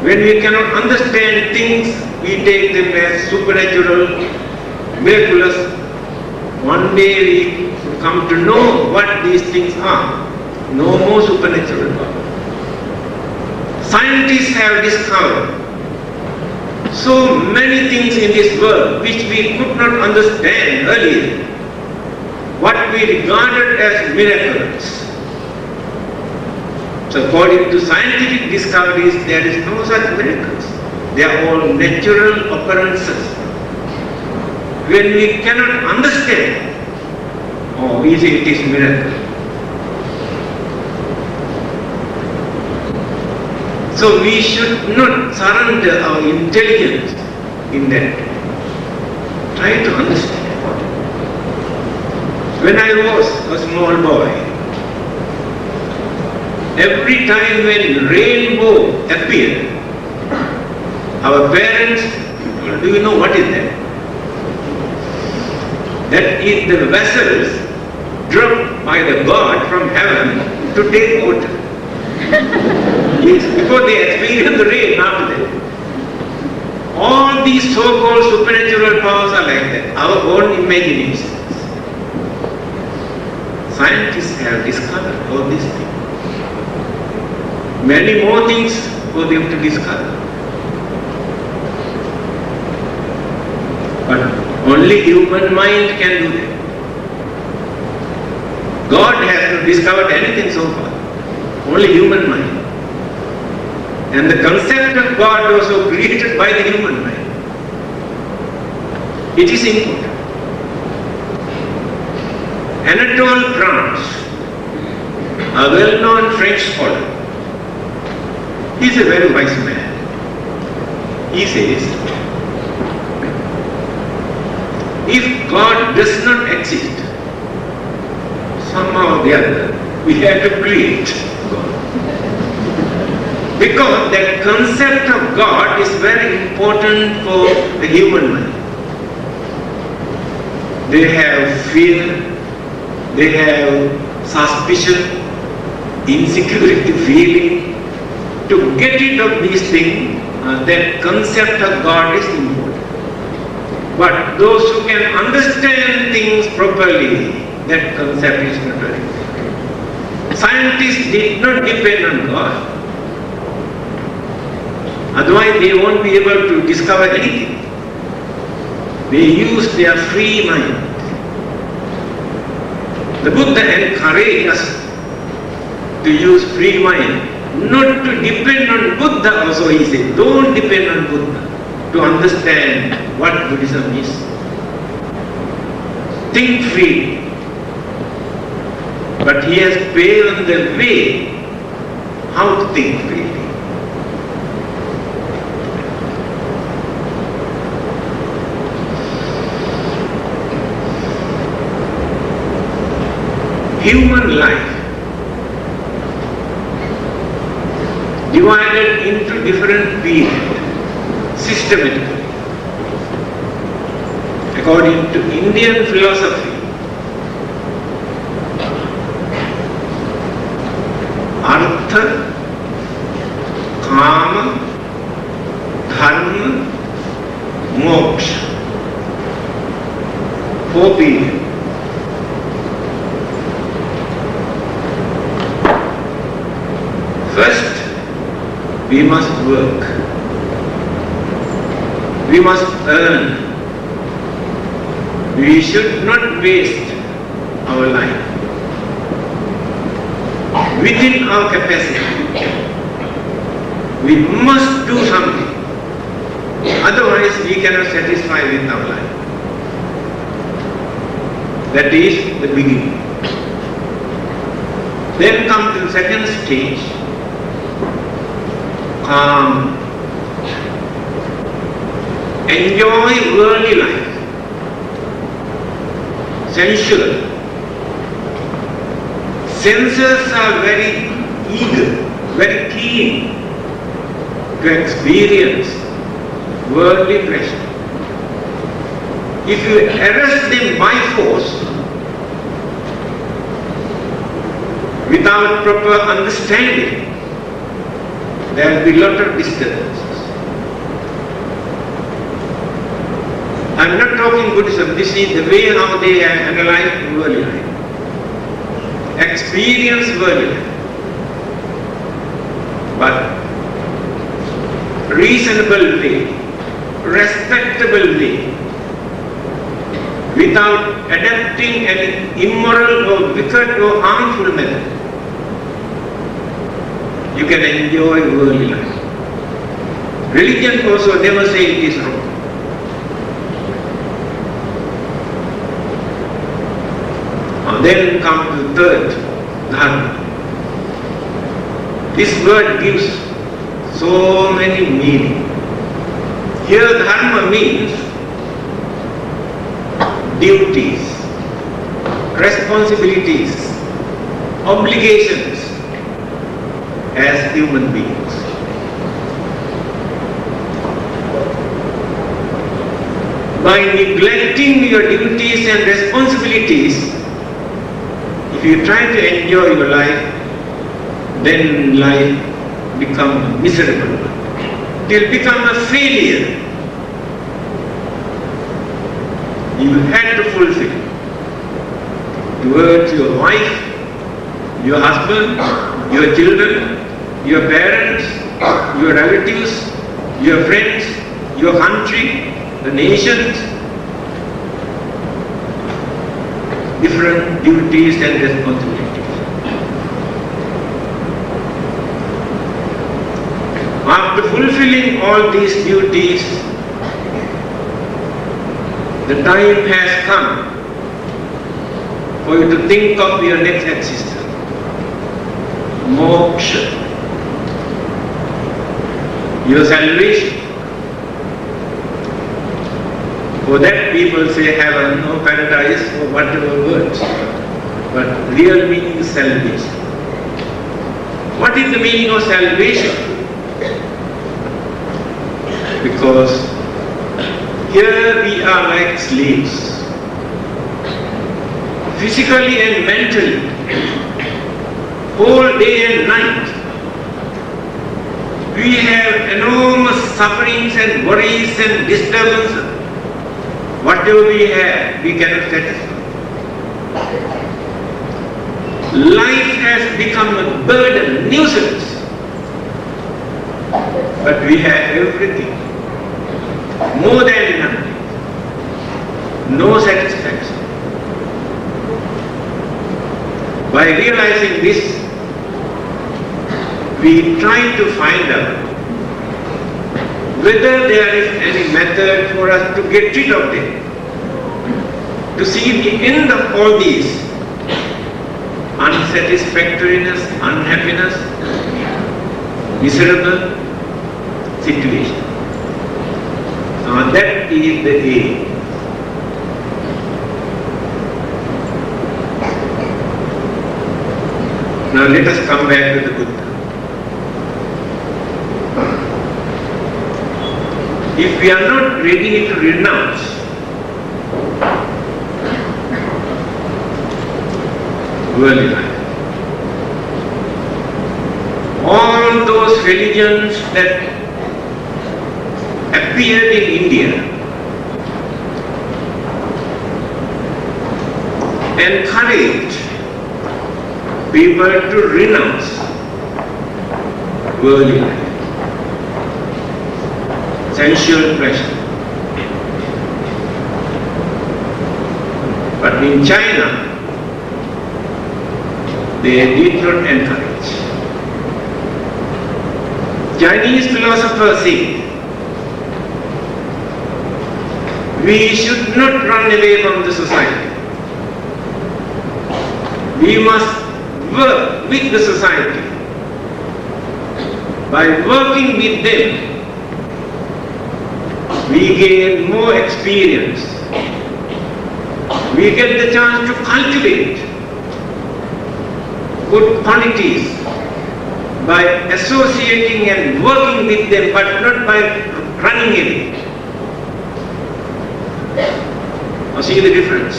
When we cannot understand things, we take them as supernatural, miraculous. One day we come to know what these things are. No more supernatural power. Scientists have discovered so many things in this world which we could not understand earlier. What we regarded as miracles. So according to scientific discoveries, there is no such miracles. They are all natural occurrences. When we cannot understand, we say it is miracle. So we should not surrender our intelligence in that. Try to understand. When I was a small boy, every time when rainbow appeared, our parents, do you know what is that? That is the vessels dropped by the God from heaven to take water. Yes, before they experience the rain after that. All these so-called supernatural powers are like that, our own imaginations. Scientists have discovered all these things. Many more things for them to discover. But only human mind can do that. God has not discovered anything so far. Only human mind. And the concept of God was also created by the human mind. It is important. Anatole France, a well-known French scholar, he is a very wise man. He says, if God does not exist, somehow or the other, we have to create God. Because that concept of God is very important for the human mind. They have fear, they have suspicion, insecurity feeling. To get rid of these things, that concept of God is important. But those who can understand things properly, that concept is not very important. Scientists did not depend on God. Otherwise they won't be able to discover anything. They use their free mind. The Buddha encouraged us to use free mind. Not to depend on Buddha also, he said. Don't depend on Buddha to understand what Buddhism is. think freely. But he has paved the way how to think freely. Human life divided into different periods systematically. According to Indian philosophy, Artha, Kama, Dhamma, Moksha. 4 periods. First, we must work. We must earn. We should not waste our life. Within our capacity, we must do something. Otherwise, we cannot satisfy with our life. That is the beginning. Then come to the second stage. Enjoy worldly life, sensual. Senses are very eager, very keen to experience worldly pleasure. If you arrest them by force, without proper understanding, there will be a lot of disturbances. I am not talking Buddhism, this is the way how they analyze worldly life. Experience worldly life. But reasonable way, respectable way, without adopting any immoral or wicked or harmful method, you can enjoy worldly life. Religion also never say it is wrong. Then come to third, Dhamma. This word gives so many meanings. Here Dhamma means duties, responsibilities, obligations as human beings. By neglecting your duties and responsibilities, if you try to enjoy your life, then life becomes miserable. It will become a failure. You had to fulfill towards your wife, your husband, your children, your parents, your relatives, your friends, your country, the nations. Different duties and responsibilities. After fulfilling all these duties, the time has come for you to think of your next existence. Moksha, your salvation. For that people say heaven or paradise or whatever words. But real meaning is salvation. What is the meaning of salvation? Because here we are like slaves. Physically and mentally. Whole day and night. We have enormous sufferings and worries and disturbances. Whatever we have, we cannot satisfy. Life has become a burden, nuisance. But we have everything. More than enough. No satisfaction. By realizing this, we try to find out whether there is any method for us to get rid of them. to see the end of all these unsatisfactoriness, unhappiness, miserable situation. Now that is the aim. Now let us come back to the Buddha. If we are not ready to renounce worldly life, all those religions that appeared in India encouraged people to renounce worldly life, sensual pleasure. But in China, they did not encourage. Chinese philosophers say, we should not run away from the society. We must work with the society. By working with them, we gain more experience. We get the chance to cultivate good qualities by associating and working with them, but not by running away. Now see the difference.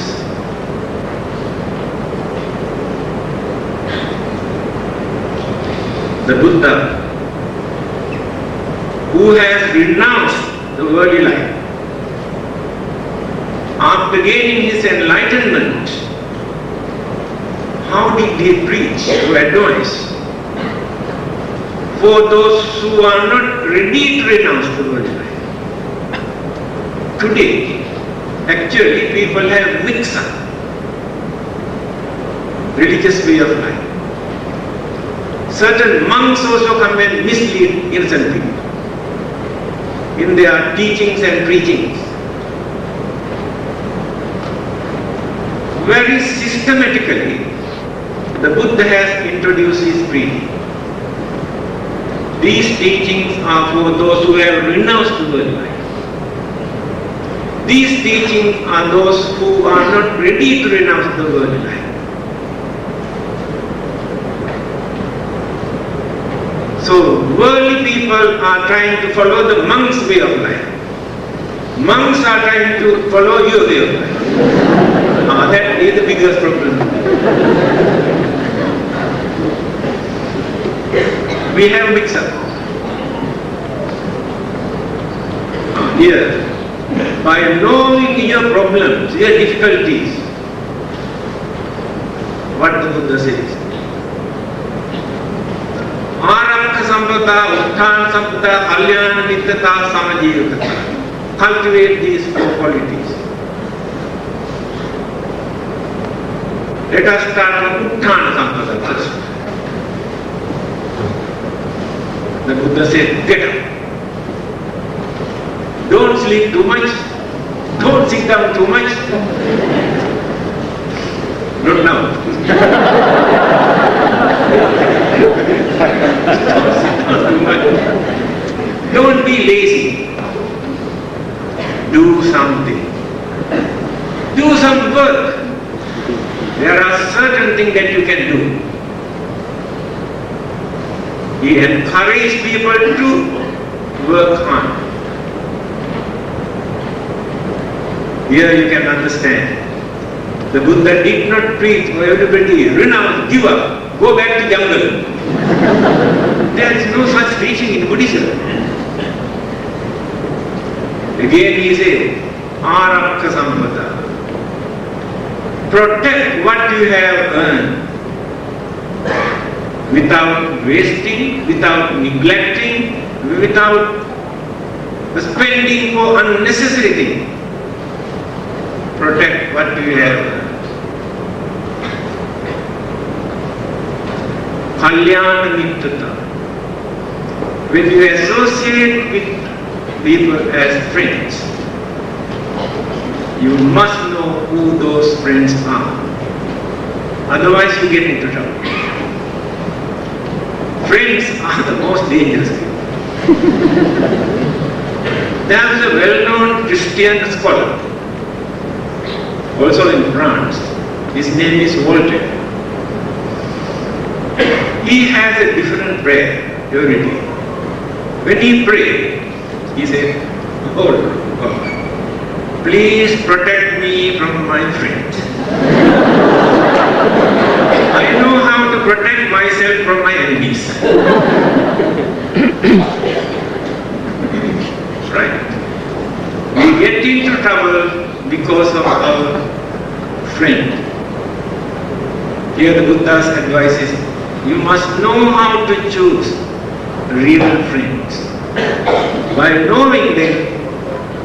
The Buddha, who has renounced the worldly life, after gaining his enlightenment, how did he preach to advise for those who are not ready to renounce the worldly life? Today, actually, people have mixed up religious way of life. Certain monks also come and mislead innocent people in their teachings and preachings. Very systematically, the Buddha has introduced his preaching. These teachings are for those who have renounced the world life. These teachings are those who are not ready to renounce the world life. So, worldly people are trying to follow the monk's way of life. Monks are trying to follow your way of life. That is the biggest problem. We have mixed up. Here, by knowing your problems, your difficulties, what the Buddha says. Arakha sampada, utthana sampada, kalyana mittata, samajivakata. Cultivate these four qualities. Let us start with utthana sampada first. The Buddha said, get up. Don't sleep too much. Don't sit down too much. Not now. Don't sit down too much. Don't be lazy. Do something. Do some work. There are certain things that you can do. He encouraged people to work hard. Here you can understand. The Buddha did not preach for everybody, renounce, give up, go back to jungle. There is no such teaching in Buddhism. Again he says, Arakha sampada. Protect what you have earned without wasting, without neglecting, without spending for unnecessary things. Protect what you have earned. Kalyana mittata. When you associate with people as friends, You must know who those friends are. Otherwise you get into trouble. Friends are the most dangerous people. There is a well-known Christian scholar, also in France. His name is Voltaire. He has a different prayer every day. When he prayed, he said, "Oh God, please protect me from my friends. I know how to protect myself from my enemies." Right? We get into trouble because of our friend. Here the Buddha's advice is, you must know how to choose real friends. By knowing them,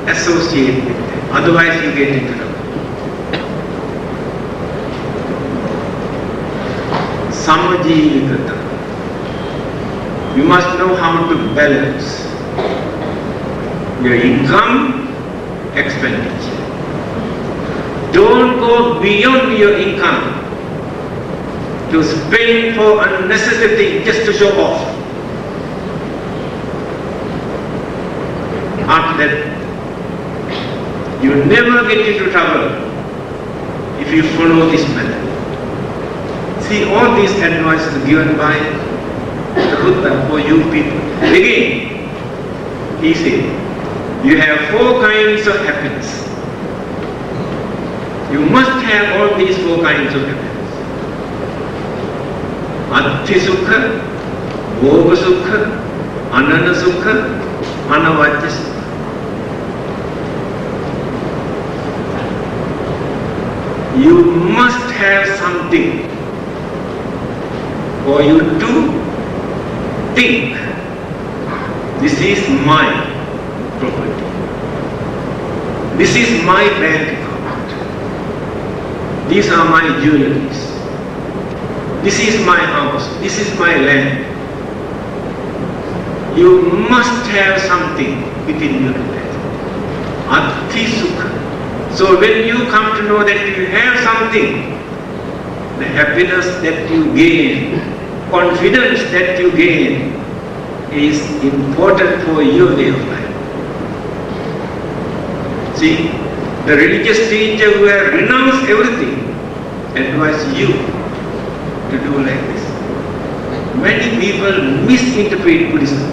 associate with them. Otherwise you get into trouble. Samajīvikata. You must know how to balance your income, expenditure. Don't go beyond your income to spend for unnecessary things just to show off. After that, you never get into trouble if you follow this method. See, all these advices are given by the Buddha for you people. Again, he said, you have 4 kinds of happiness. You must have all these 4 kinds of happiness. Atti sukha, bhoga sukha, anana sukha, anavajja sukha. You must have something for you to think, this is my property. This is my bank account. These are my jewelries. This is my house. This is my land. You must have something within your life. Atti sukha. So when you come to know that you have something, the happiness that you gain, confidence that you gain is important for your way of life. See, the religious teacher who has renounced everything advises you to do like this. Many people misinterpret Buddhism.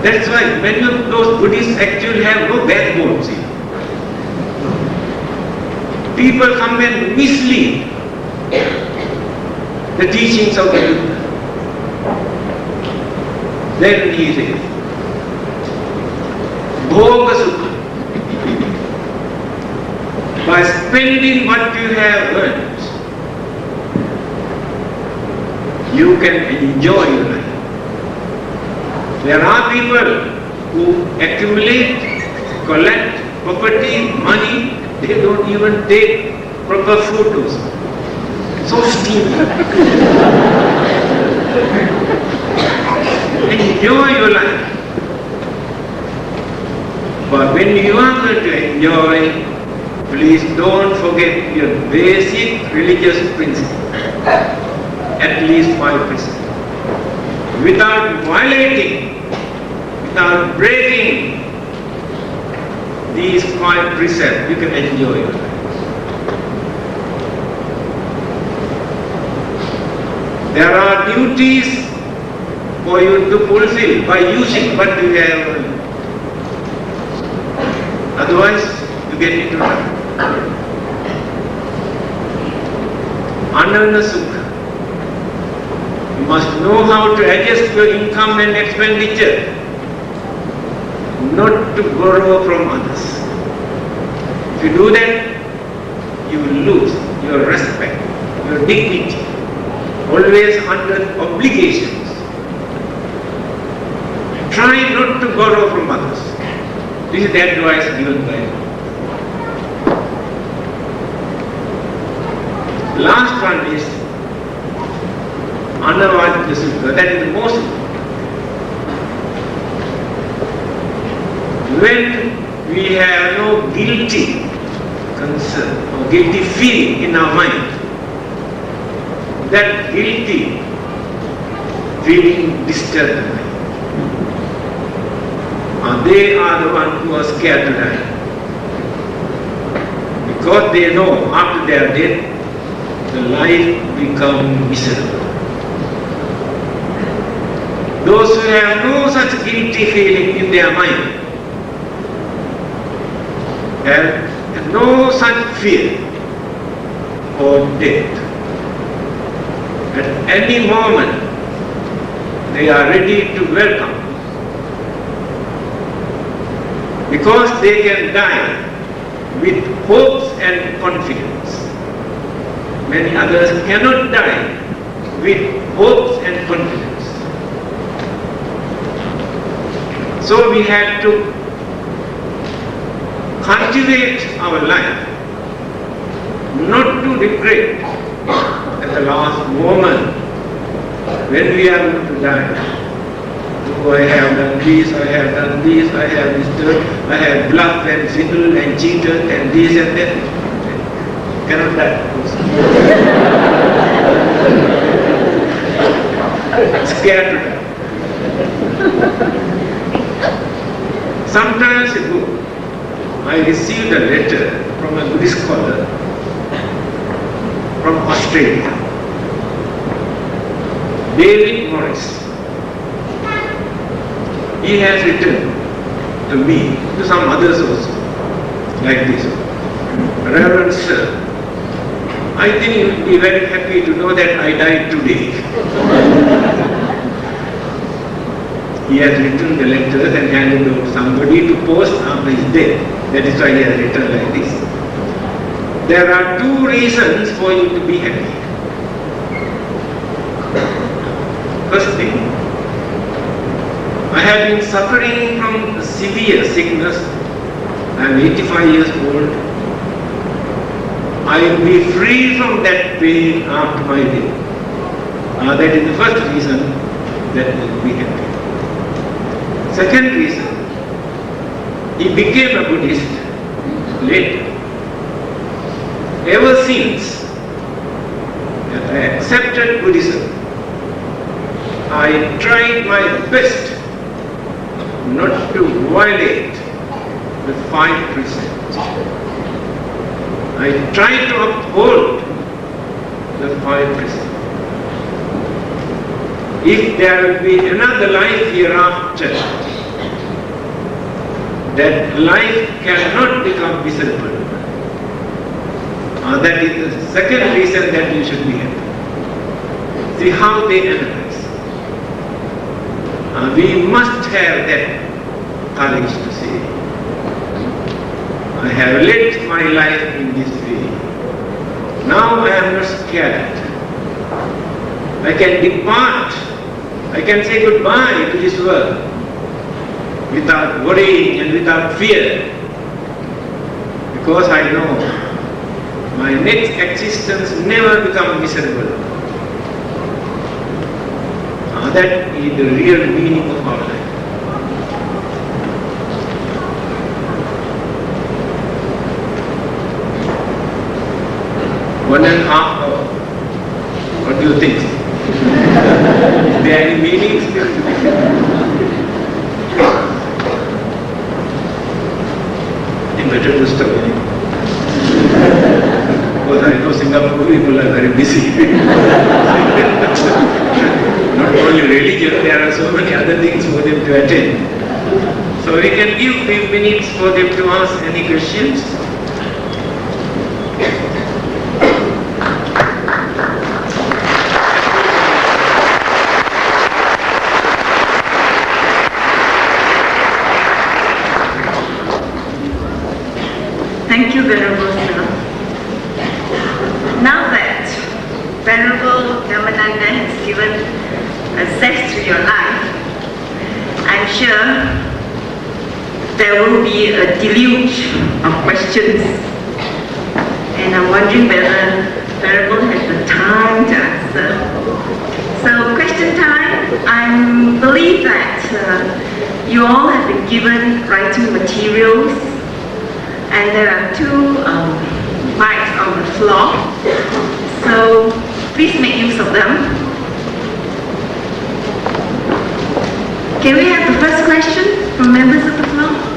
That's why many of those Buddhists actually have no backbone. See, people come and mislead the teachings of the Buddha. Then he says, Bhoga Sukha. By spending what you have earned, you can enjoy your life. There are people who accumulate, collect property, money, they don't even take proper photos. So stupid. Enjoy your life. But when you are going to enjoy, please don't forget your basic religious principle. At least 5%. Without violating, without breaking these 5 precepts, you can enjoy your life. There are duties for you to fulfill by using what you have earned. Otherwise, you get into trouble. Anana sukha. You must know how to adjust your income and expenditure, not to borrow from others. If you do that, you will lose your respect, your dignity, always under obligations. Try not to borrow from others. This is the advice given by me. Last one is Anavajja Sukha. That is the most important. when we have no guilty concern or guilty feeling in our mind, that guilty feeling disturbs the mind. They are the ones who are scared to die. Because they know after their death, the life becomes miserable. Those who have no such guilty feeling in their mind have no such fear or death. At any moment, they are ready to welcome. Because they can die with hopes and confidence. Many others cannot die with hopes and confidence. So we have to cultivate our life, not to regret at the last moment when we are going to die. Oh, I have done this, I have done this, I have disturbed, I have bluffed and swindled and cheated and this and that. Cannot die, of course. Scared to die. Sometimes ago, I received a letter from a Buddhist scholar from Australia, David Morris. He has written to me, to some others also, like this. Reverend Sir, I think you will be very happy to know that I died today. He has written the letters and handed over to somebody to post after his death. That is why he has written like this. There are two reasons for you to be happy. First thing, I have been suffering from severe sickness. I am 85 years old. I will be free from that pain after my death. That is the first reason that I will be happy. Second reason, he became a Buddhist later. Ever since that I accepted Buddhism, I tried my best not to violate the 5 precepts. I tried to uphold the 5 precepts. If there will be another life hereafter, that life cannot become miserable. That is the second reason that you should be happy. See how they analyze. We must have that courage to say, I have led my life in this way. Now I am not scared. I can depart. I can say goodbye to this world without worrying and without fear, because I know my next existence never becomes miserable. That is the real meaning of our life. One and a half hour. What do you think? Is there any meaning? It's better to stop. Because I know Singapore people are very busy. Not only religion, there are so many other things for them to attend. So we can give 5 minutes for them to ask any questions. Thank you, Venerable Sir. Now that Venerable Dhammananda has given a zest to your life, I'm sure there will be a deluge of questions. And I'm wondering whether Venerable has the time to answer. So, question time. I believe that You all have been given writing materials, and there are two mics on the floor. So please make use of them. Can we have the first question from members of the floor?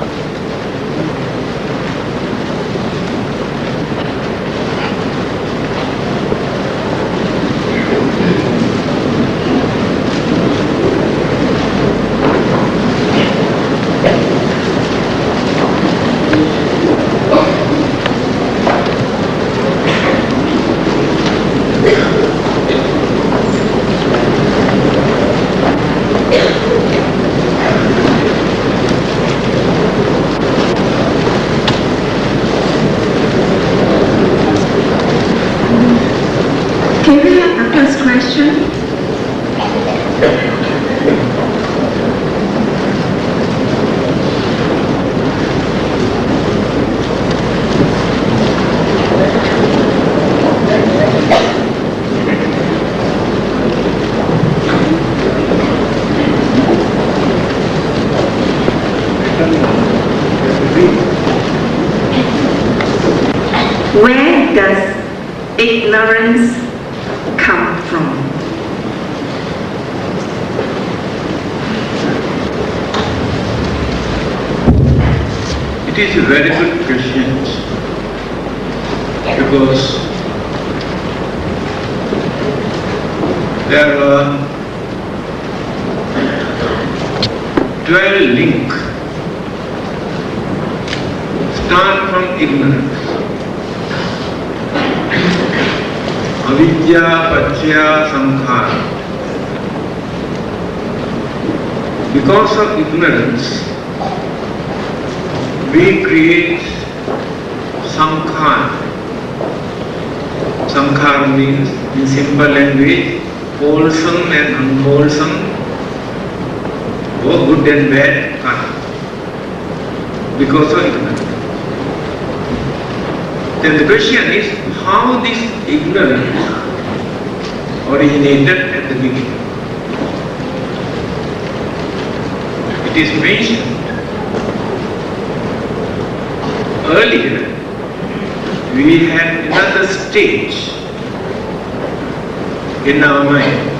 Where does ignorance come from? It is a very good question, because there are 12 links start from ignorance. Avidya Pachya Sankhara. Because of ignorance, we create sankhara. Sankhara means, in simple language, wholesome and unwholesome, or good and bad karma. Because of ignorance. Then the question is, how this ignorance originated at the beginning. It is mentioned earlier, we had another stage in our mind.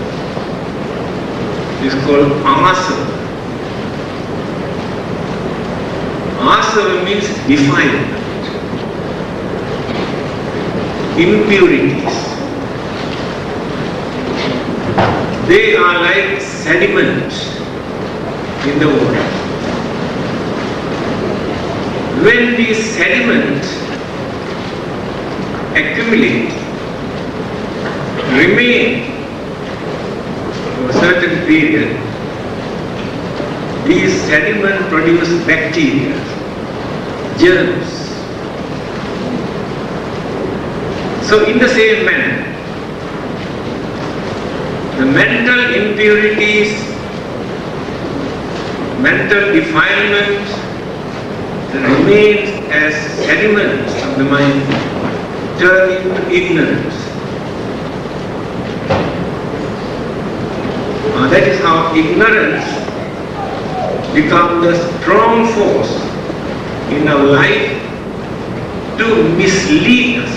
It is called asava. Asava means defilement, impurities. They are like sediments in the water. When these sediments accumulate, remain for a certain period, these sediments produce bacteria, germs. So in the same manner, the mental impurities, mental defilements remains as sediments of the mind, turn into ignorance. That is how ignorance becomes the strong force in our life to mislead us.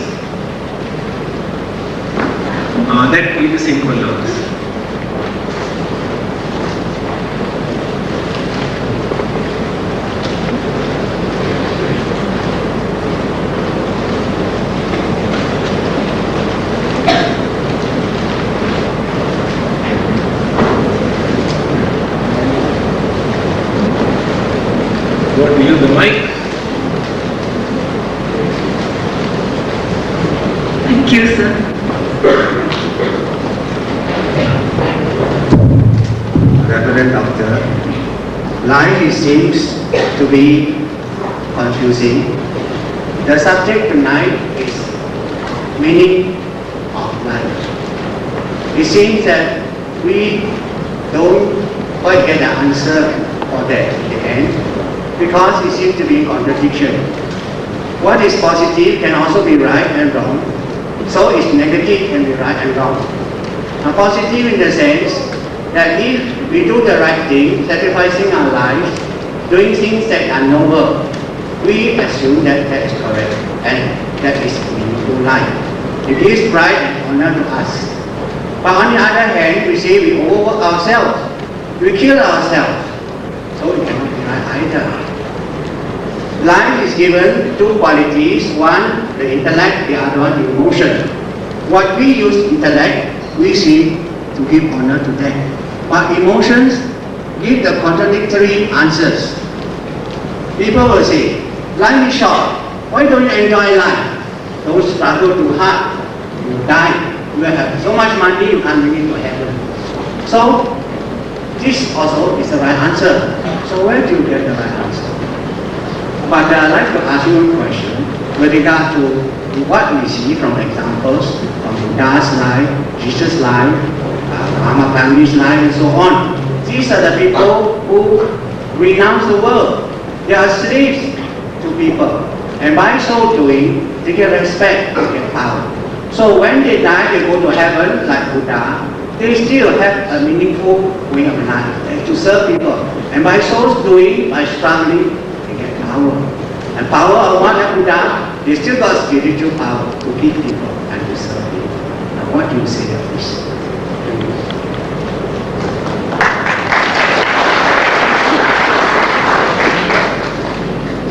That is the simple answer. What will use the mic? Thank you, sir. Reverend Doctor, life seems to be confusing. The subject tonight is meaning of life. It seems that we don't quite get an answer for that in the end, because it seems to be contradiction. What is positive can also be right and wrong. So is negative can be right and wrong. Now, positive in the sense that if we do the right thing, sacrificing our lives, doing things that are noble, we assume that that is correct and that is meaningful life. It gives pride and honor to us. But on the other hand, we say we overwork ourselves, we kill ourselves, so it cannot be right either. Life is given two qualities, one the intellect, the other one the emotion. What we use intellect, we seem to give honor to that. But emotions give the contradictory answers. People will say, life is short, why don't you enjoy life? Don't struggle too hard, you die. You will have so much money you can't make it to heaven. So, this also is the right answer. So where do you get the right answer? But I'd like to ask you a question with regard to what we see from examples from Buddha's life, Jesus' life, Maha family's life, and so on. These are the people who renounce the world. They are slaves to people. And by so doing, they get respect, they get power. So when they die, they go to heaven like Buddha. They still have a meaningful way of life to serve people. And by so doing, by struggling, they get power. And power of what like Buddha, they still got spiritual power to lead people and to serve people. Now what do you say of this?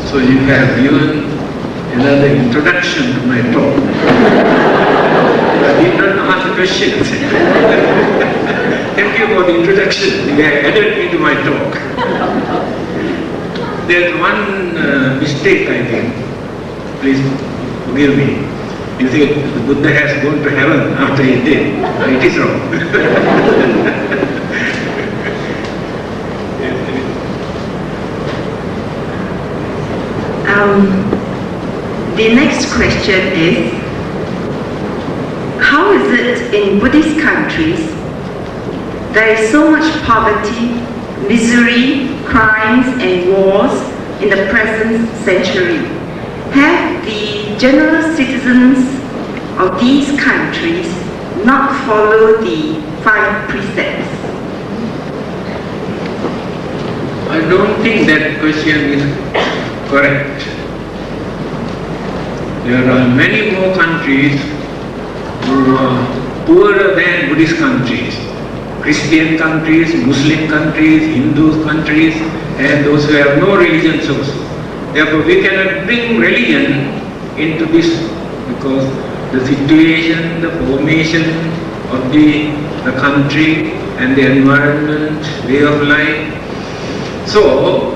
So you have given another introduction to my talk. I did not ask questions. Thank you for the introduction. You have added me to my talk. There's one mistake, I think. Please forgive me. You think the Buddha has gone to heaven after he did. It is wrong. The next question is, how is it in Buddhist countries there is so much poverty, misery, crimes and wars in the present century? Have the general citizens of these countries not followed the 5 precepts? I don't think that question is correct. There are many more countries who are poorer than Buddhist countries. Christian countries, Muslim countries, Hindu countries, and those who have no religions also. Therefore, we cannot bring religion into this because the situation, the formation of the country and the environment, way of life. So,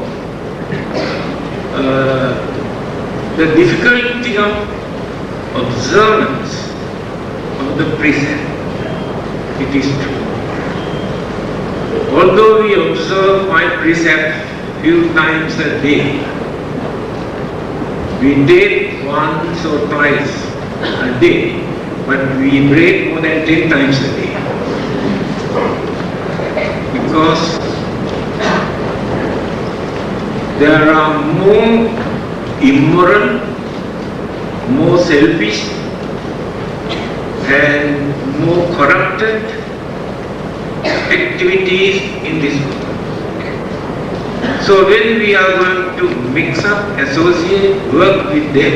the difficulty of observance of the precept, it is true. Although we observe 5 precepts few times a day, we date once or twice a day, but we break more than 10 times a day. Because there are more immoral, more selfish and more corrupted activities in this world. So when we are going to mix up, associate, work with them,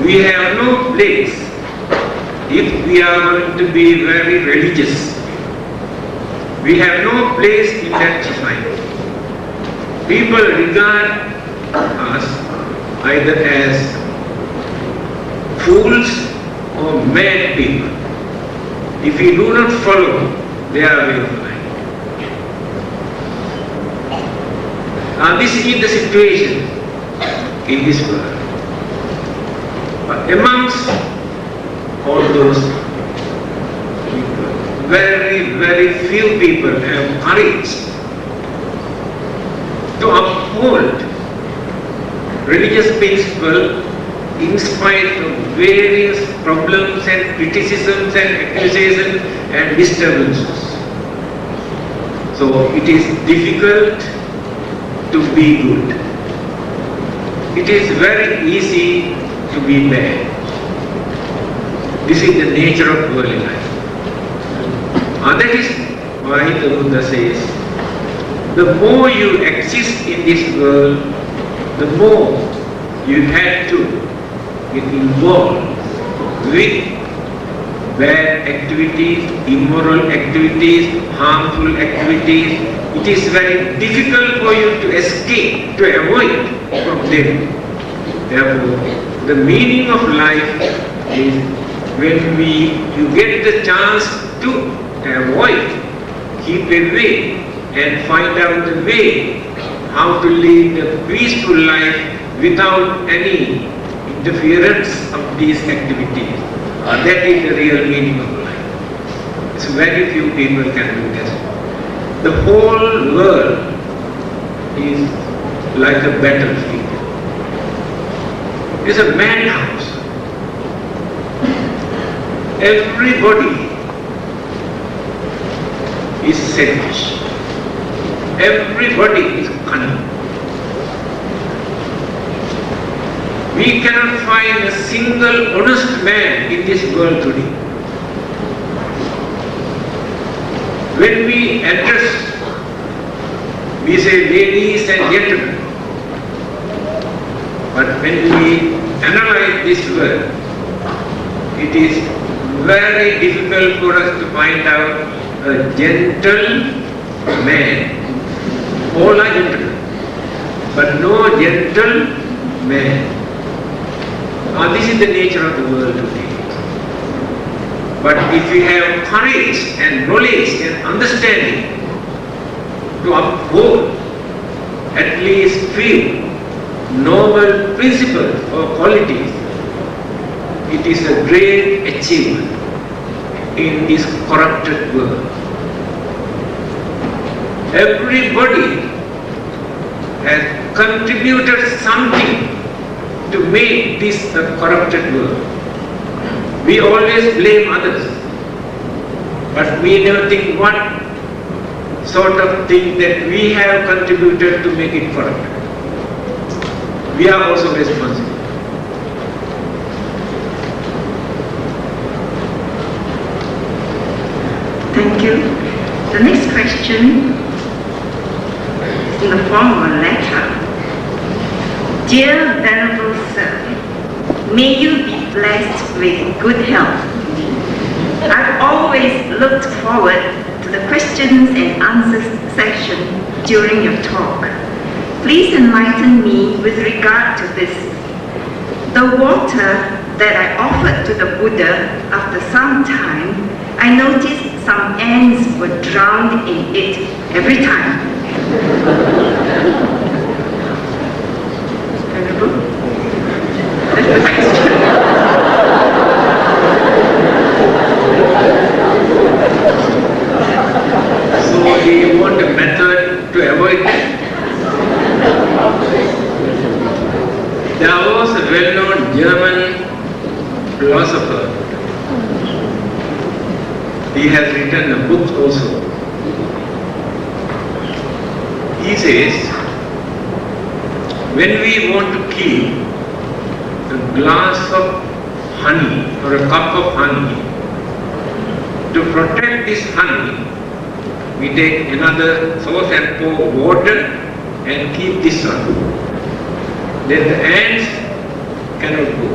we have no place if we are going to be very religious. We have no place in that society. People regard us either as fools or mad people if we do not follow their way of life. Now this is the situation in this world. But amongst all those people, very, very few people have courage to uphold religious principle in spite of various problems and criticisms and accusations and disturbances. So it is difficult to be good. It is very easy to be bad. This is the nature of worldly life. That is why the Buddha says, The more you exist in this world, the more you have to get involved with bad activities, immoral activities, harmful activities. It is very difficult for you to escape, to avoid from them. Therefore, the meaning of life is when you get the chance to avoid, keep away and find out the way how to lead a peaceful life without any interference of these activities. That is the real meaning of life. So very few people can do that. The whole world is like a battlefield. It's a madhouse. Everybody is selfish. Everybody is cunning. We cannot find a single honest man in this world today. When we address, we say ladies and gentlemen. But when we analyze this word, it is very difficult for us to find out a gentle man. All are gentlemen, but no gentle man. This is the nature of the world today. But if we have courage and knowledge and understanding to uphold at least few noble principles or qualities, it is a great achievement in this corrupted world. Everybody has contributed something to make this a corrupted world. We always blame others, but we never think what sort of thing that we have contributed to make it corrupt. We are also responsible. Thank you. The next question is in the form of a letter. Dear Venerable Sir, may you be blessed with good health. I've always looked forward to the questions and answers section during your talk. Please enlighten me with regard to this. The water that I offered to the Buddha after some time, I noticed some ants were drowned in it every time. Venerable? That's the question. So we want a method to avoid that. There was a well-known German philosopher. He has written a book also. He says, when we want to keep a glass of honey or a cup of honey, to protect this honey, we take another source and pour water and keep this one. Then the ants cannot go.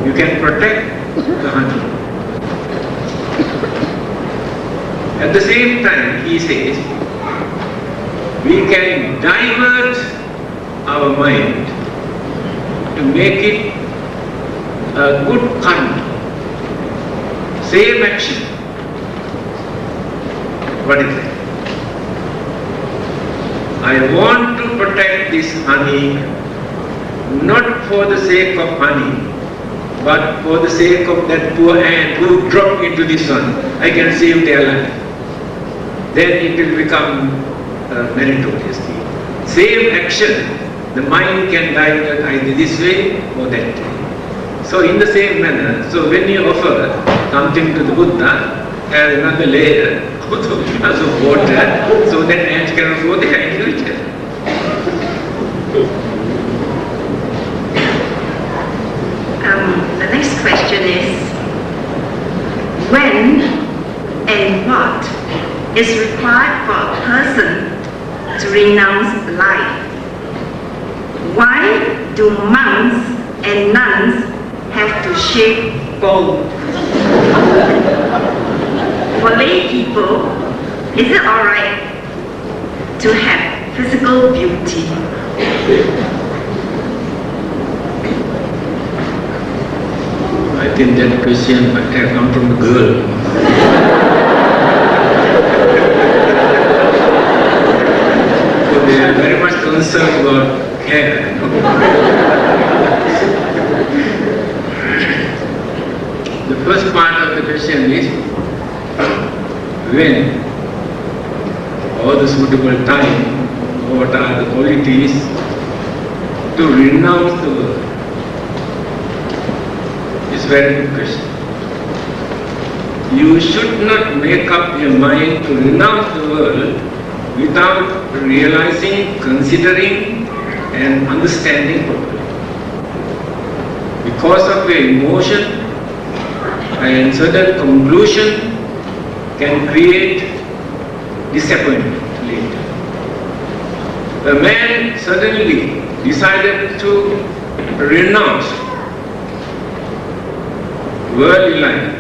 You can protect the honey. At the same time, he says, we can divert our mind to make it a good karma. Same action. What is that? I want to protect this honey not for the sake of honey, but for the sake of that poor ant who dropped into this one. I can save their life. Then it will become meritorious. Same action, the mind can divert either this way or that way. So in the same manner, so when you offer something to the Buddha, add another layer of glass of water so that ants cannot go there in future. The next question is, when and what is required for a person to renounce life. Why do monks and nuns have to shave bald? For lay people, is it alright to have physical beauty? I think that question might have come from a girl. So they are very much concerned about hair. The first part of the question is when or the suitable time, what are the qualities to renounce the world? It's a very good question. You should not make up your mind to renounce the world without realizing, considering and understanding properly. Because of your emotion and certain conclusion can create disappointment later. The man suddenly decided to renounce worldly life,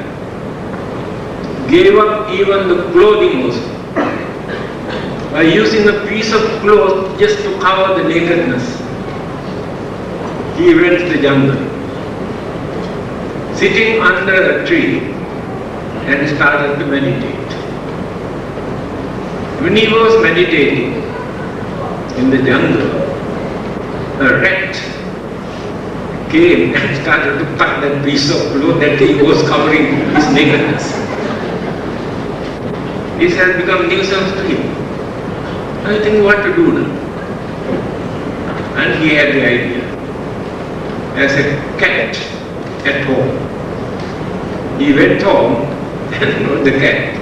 gave up even the clothing also, by using a piece of cloth just to cover the nakedness. He went to the jungle, sitting under a tree and started to meditate. When he was meditating in the jungle, a rat came and started to cut that piece of cloth that he was covering his nakedness. This has become nuisance to him. I think what to do now. And he had the idea. As a cat at home. He went home and brought the cat.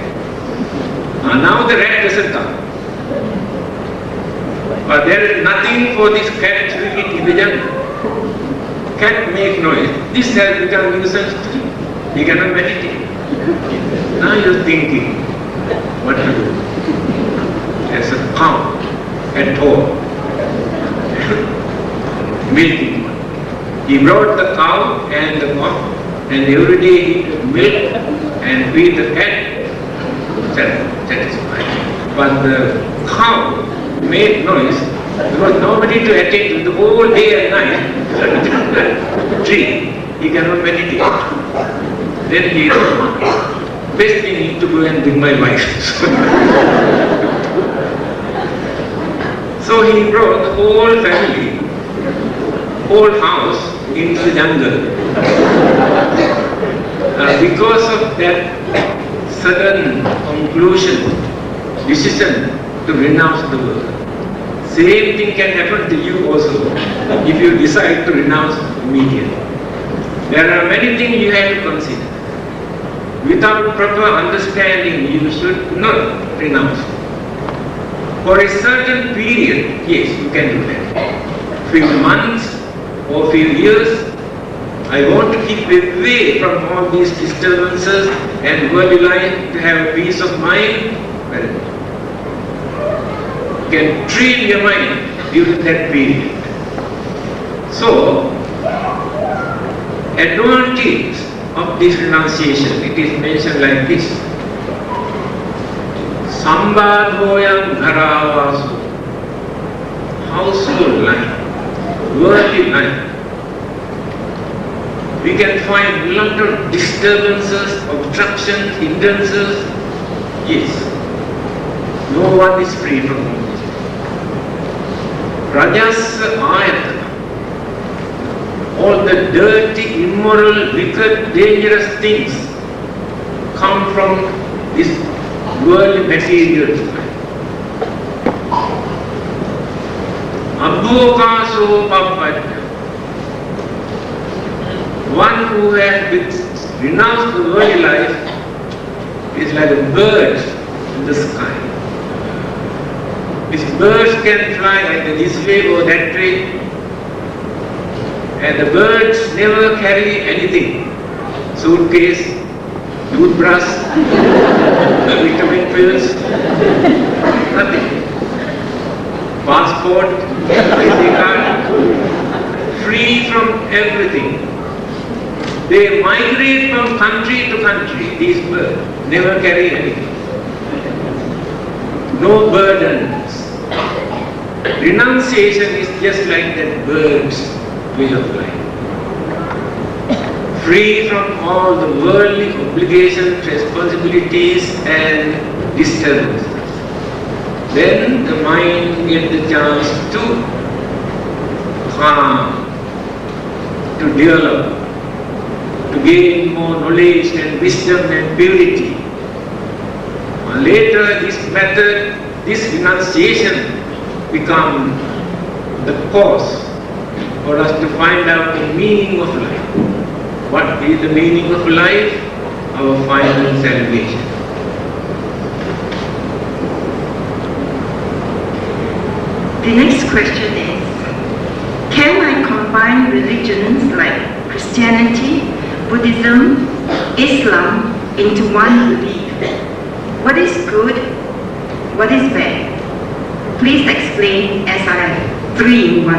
Now the rat doesn't come. But there is nothing for this cat to eat in the jungle. Cat make noise. This has become nuisance to him. He cannot meditate. Now you're thinking what to do. As a cow at home, milking one. He brought the cow and the cow, and every day he took milk and feed the cat. Satisfied. But the cow made noise. There was nobody to attend to the whole day and night. Tree. He cannot meditate. Then he thought, best thing is to go and bring my wife. So he brought the whole family, whole house into the jungle. Because of that sudden conclusion, decision to renounce the world. Same thing can happen to you also if you decide to renounce immediately. There are many things you have to consider. Without proper understanding, you should not renounce. For a certain period, yes, you can do that. Few months or few years, I want to keep away from all these disturbances and worldly life to have peace of mind. Very good. You can train your mind during that period. So, advantage of this renunciation, it is mentioned like this. Sambadhoyam dharavasu, household life, worldly life. We can find a lot of disturbances, obstructions, hindrances. Yes, no one is free from this. Rajasa ayatana, all the dirty, immoral, wicked, dangerous things come from this worldly material life. Abhokaso pappatya. One who has renounced the worldly life is like a bird in the sky. These birds can fly either this way or that way, and the birds never carry anything. Suitcase, toothbrush, vitamin pills, nothing. passport, ID card, free from everything. They migrate from country to country, these birds, never carry anything. No burdens. Renunciation is just like that bird's way of life. Free from all the worldly obligations, responsibilities and disturbances. Then the mind gets the chance to calm, to develop, to gain more knowledge and wisdom and purity. Later this method, this renunciation become the cause for us to find out the meaning of life. What is the meaning of life? Our final salvation. The next question is, can I combine religions like Christianity, Buddhism, Islam into one belief? What is good? What is bad? Please explain, as I am 3 in 1.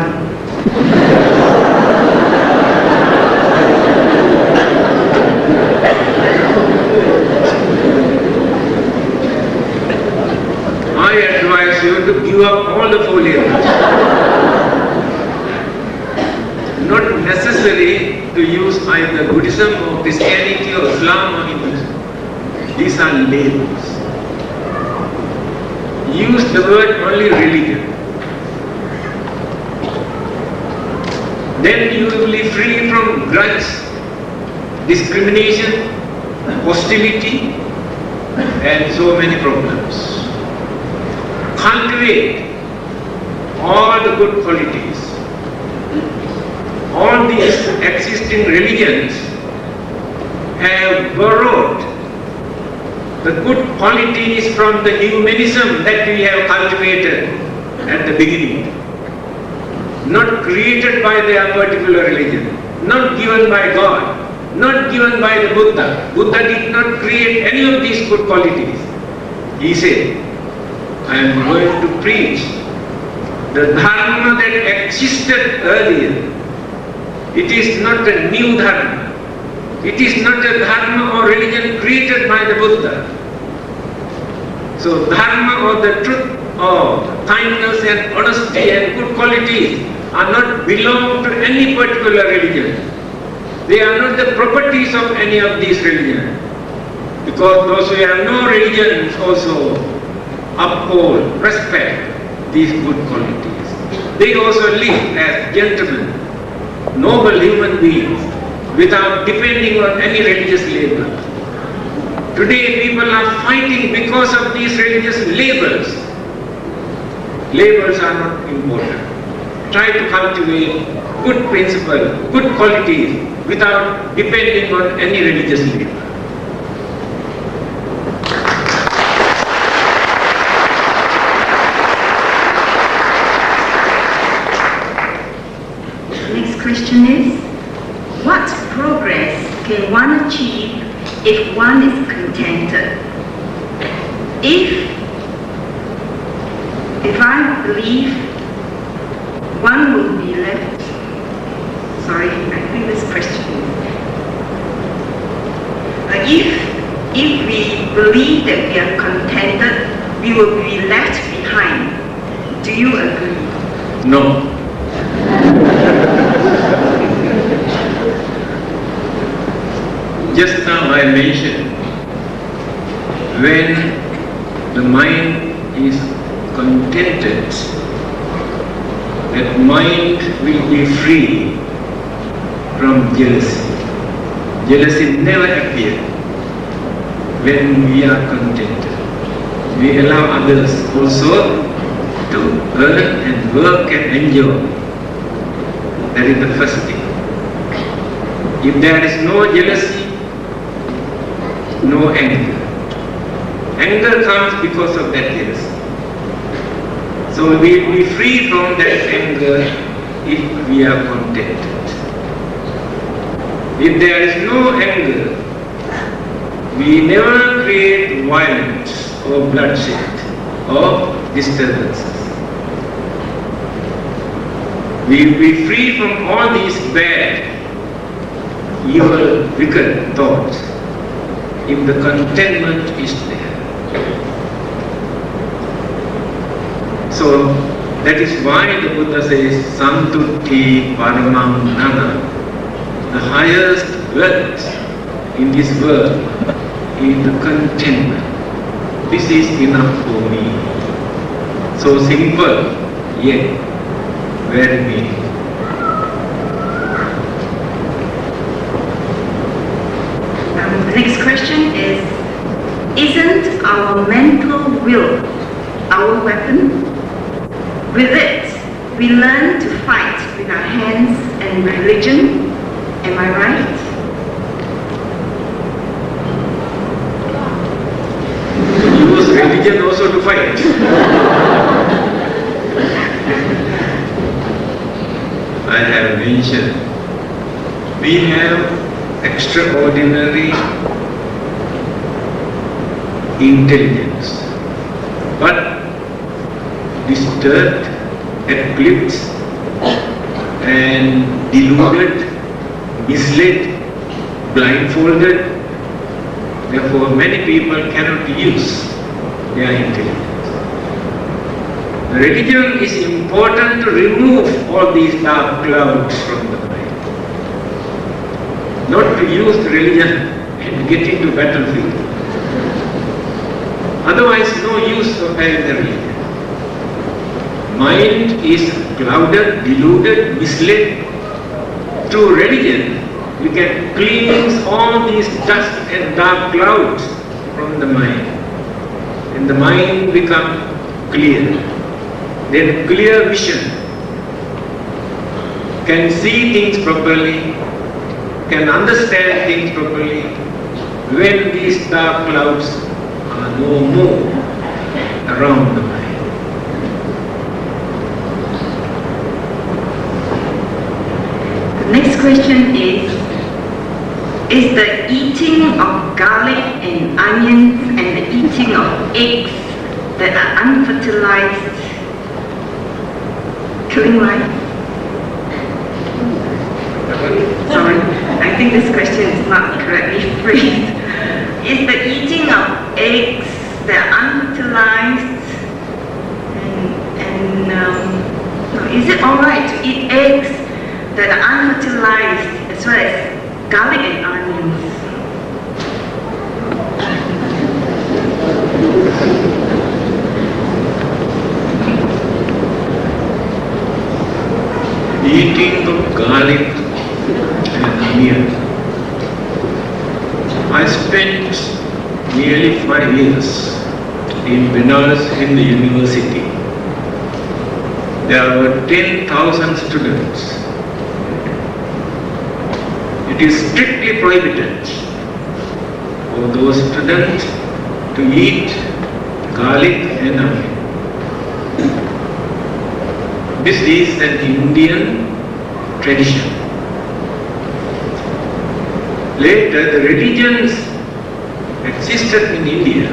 I advise you to give up all the 4 labels. Not necessary to use either Buddhism or Christianity or Islam or Hinduism. These are labels. Use the word only religion. Then you will be free from grudge, discrimination, hostility and so many problems. Cultivate all the good qualities. All these existing religions have borrowed the good qualities from the humanism that we have cultivated at the beginning. Not created by their particular religion, not given by God, not given by the Buddha. Buddha did not create any of these good qualities. He said, I am going to preach the Dharma that existed earlier. It is not a new Dharma. It is not a Dharma or religion created by the Buddha. So Dharma or the truth or kindness and honesty and good qualities are not belong to any particular religion. They are not the properties of any of these religions. Because those who have no religions also uphold, respect these good qualities. They also live as gentlemen, noble human beings, without depending on any religious label. Today people are fighting because of these religious labels. Labels are not important. Try to cultivate good principles, good qualities, without depending on any religious label. Next question is, what progress can one achieve if one is contented? If I believe one will be left, sorry, I think this question. If we believe that we are contented, we will be left behind. Do you agree? No. Just now I mentioned, when the mind is contented, that mind will be free from jealousy. Jealousy never appears when we are contented. We allow others also to earn and work and enjoy. That is the first thing. If there is no jealousy, no anger. Anger comes because of that jealousy. So we will be free from that anger if we are contented. If there is no anger, we never create violence or bloodshed or disturbances. We will be free from all these bad, evil, wicked thoughts if the contentment is there. So that is why the Buddha says, Santutti Paramam Nana. The highest wealth in this world is the contentment. This is enough for me. So simple, yet very meaningful. The next question is, isn't our mental will our weapon? With it, we learn to fight with our hands and religion. Am I right? Use religion also to fight. I have mentioned, we have extraordinary intelligence, but disturbed, eclipsed, and deluded, misled, blindfolded. Therefore, many people cannot use their intelligence. Religion is important to remove all these dark clouds from the mind. Not to use religion and get into battlefield. Otherwise, no use of having the religion. Mind is clouded, deluded, misled. Through religion, we can cleanse all these dust and dark clouds from the mind. And the mind becomes clear. Then clear vision, can see things properly, can understand things properly, when these dark clouds are no more around the mind. The next question is the eating of garlic and onions and the eating of eggs that are unfertilized killing life? Sorry, I think this question is not correctly phrased. Is the eating of eggs that are unfertilized is it alright to eat eggs that are unfertilized as well as garlic and onions? Eating of garlic and onion. I spent nearly 5 years in Benares in the university. There were 10,000 students. It is strictly prohibited for those students to eat garlic and onion. This is an Indian tradition. Later, the religions existed in India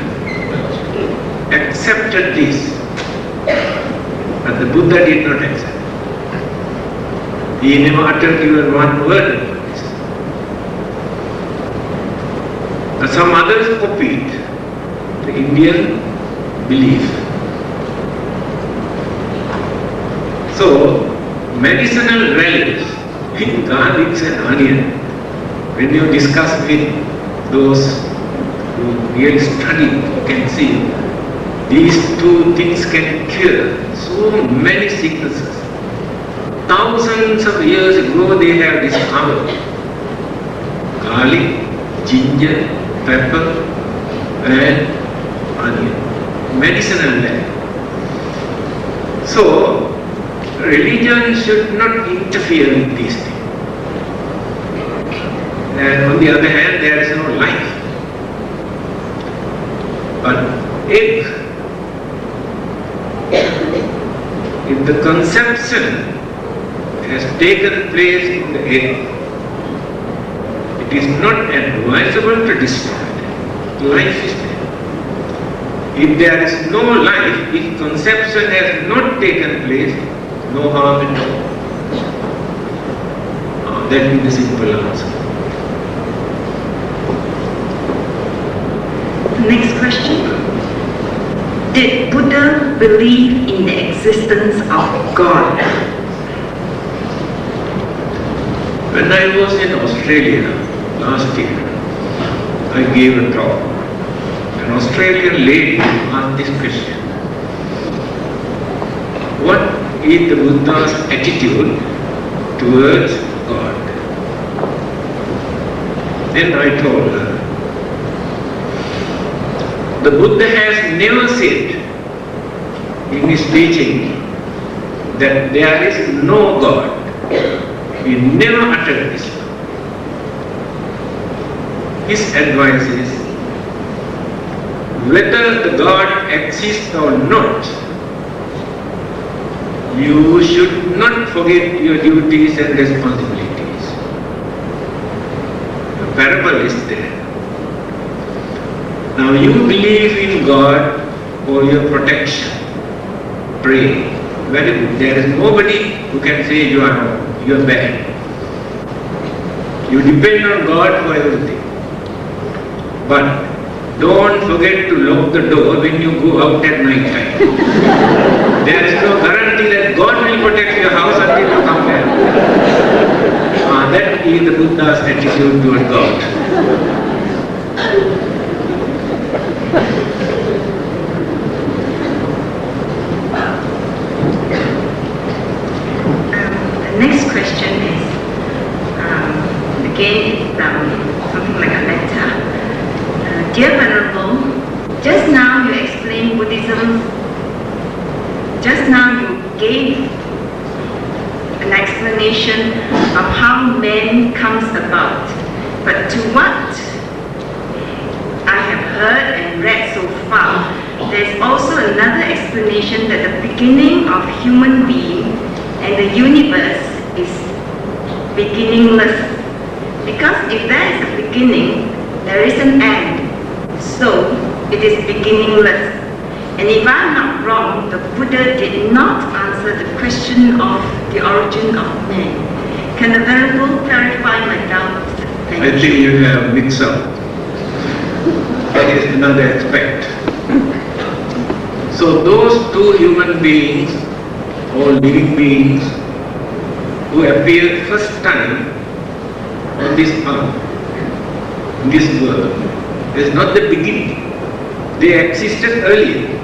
accepted this, but the Buddha did not accept. He never uttered even one word about this. But some others copied the Indian belief. So, medicinal values in garlics and onion, when you discuss with those who really study, you can see these two things can cure so many sicknesses. Thousands of years ago they have discovered garlic, ginger, pepper and onion, medicinal value. So, religion should not interfere with these things. And on the other hand, there is no life. But egg, if the conception has taken place in the egg, it is not advisable to destroy it. Life is there. If there is no life, if conception has not taken place, no harm at all. That is the simple answer. Next question. Did Buddha believe in the existence of God? When I was in Australia last year, I gave a talk. An Australian lady asked this question. What is the Buddha's attitude towards God? Then I told her, the Buddha has never said in his teaching that there is no God. He never uttered this. His advice is, whether the God exists or not, you should not forget your duties and responsibilities. The parable is there. Now you believe in God for your protection. Pray. Very good. There is nobody who can say you are wrong, you are bad. You depend on God for everything. But don't forget to lock the door when you go out at night time. There is no guarantee that God will protect your house until you come back. That is the Buddha's attitude toward God. The next question is, again, it's something like a letter. Dear Venerable, just now you explained Buddhism, just now you gave an explanation of how man comes about. But to what I have heard and read so far, there's also another explanation that the beginning of human being and the universe is beginningless. Because if there is a beginning, there is an end. So, it is beginningless. And if I'm not wrong, the Buddha did not answer the question of the origin of man. Can the Venerable clarify my doubt? I think you have mixed up. That is another aspect. So those two human beings or living beings who appeared first time on this earth, in this world, is not the beginning. They existed earlier.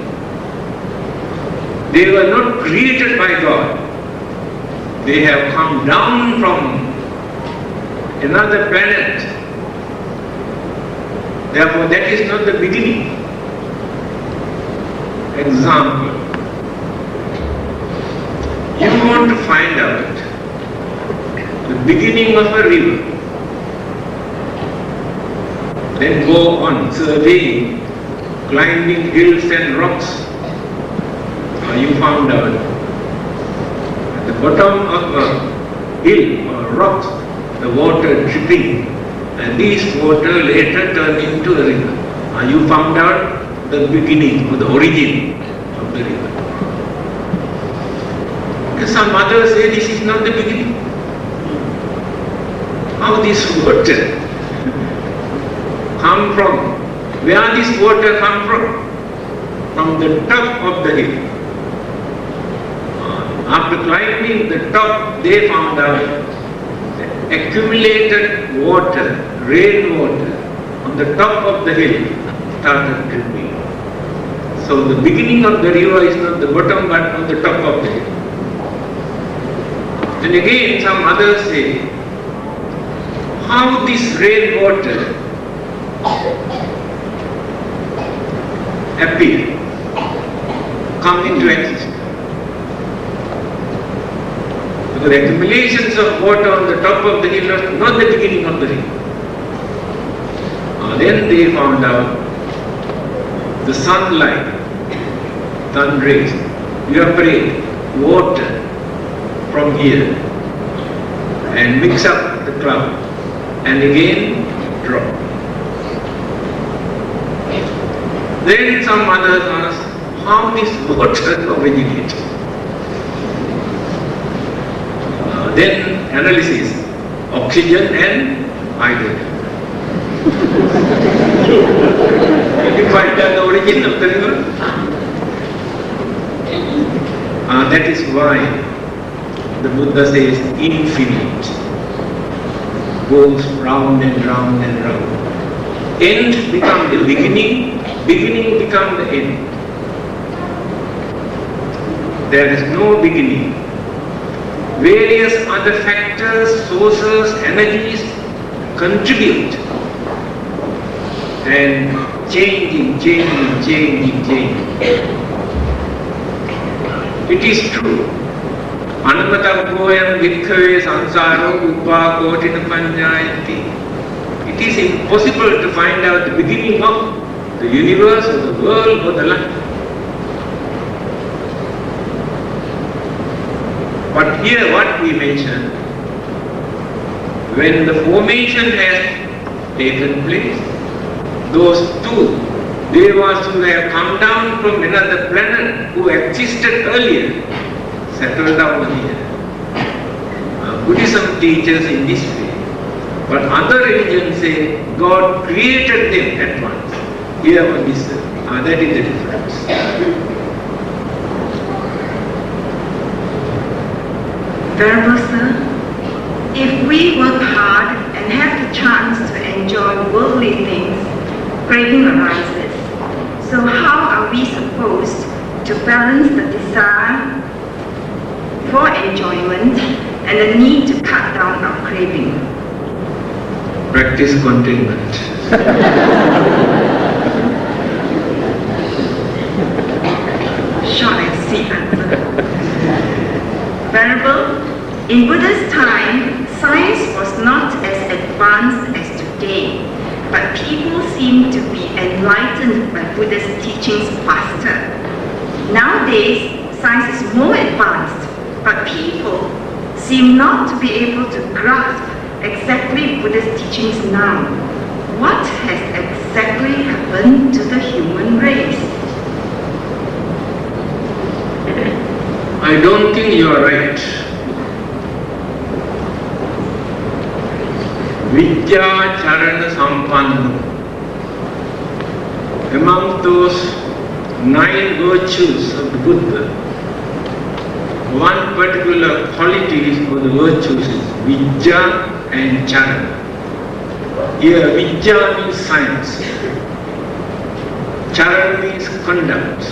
They were not created by God. They have come down from another planet. Therefore, that is not the beginning. Example. You want to find out the beginning of a river. Then go on surveying, climbing hills and rocks. You found out at the bottom of a hill or rocks, the water dripping, and this water later turned into a river. You found out the beginning or the origin of the river. And some others say this is not the beginning. How this water come from? Where this water come from? From the top of the hill. After climbing the top, they found out that accumulated water, rainwater, on the top of the hill started dripping. So the beginning of the river is not the bottom but on the top of the hill. Then again some others say, how this rainwater appear, come into existence. Because the accumulations of water on the top of the hill are not the beginning of the river. Then they found out the sunlight, sun rays, evaporate water from here and mix up the cloud and again drop. Then some others ask how this water originated. Then analysis, oxygen and hydrogen. Did you find out the origin of the river? That is why the Buddha says infinite, goes round and round and round. End become the beginning, beginning become the end. There is no beginning. Various other factors, sources, energies contribute and changing. It is true. Anamatam goyam vikkhave sansaro uppakotina panjayati. It is impossible to find out the beginning of the universe or the world or the life. But here what we mention, when the formation has taken place, those two devas who have come down from another planet who existed earlier, settled down here. Buddhism teaches in this way, but other religions say God created them at once. Here on this earth. That is the difference. Venerable Sir, if we work hard and have the chance to enjoy worldly things, craving arises. So how are we supposed to balance the desire for enjoyment and the need to cut down our craving? Practice containment. Short and sweet answer. Venerable, in Buddha's time, science was not as advanced as today, but people seem to be enlightened by Buddha's teachings faster. Nowadays, science is more advanced, but people seem not to be able to grasp exactly Buddha's teachings now. What has exactly happened to the human race? I don't think you are right. Vidya Charana Sampanna. Among those 9 virtues of the Buddha, one particular quality for the virtues is Vidya and Charana. Here Vidya means science, Charana means conduct.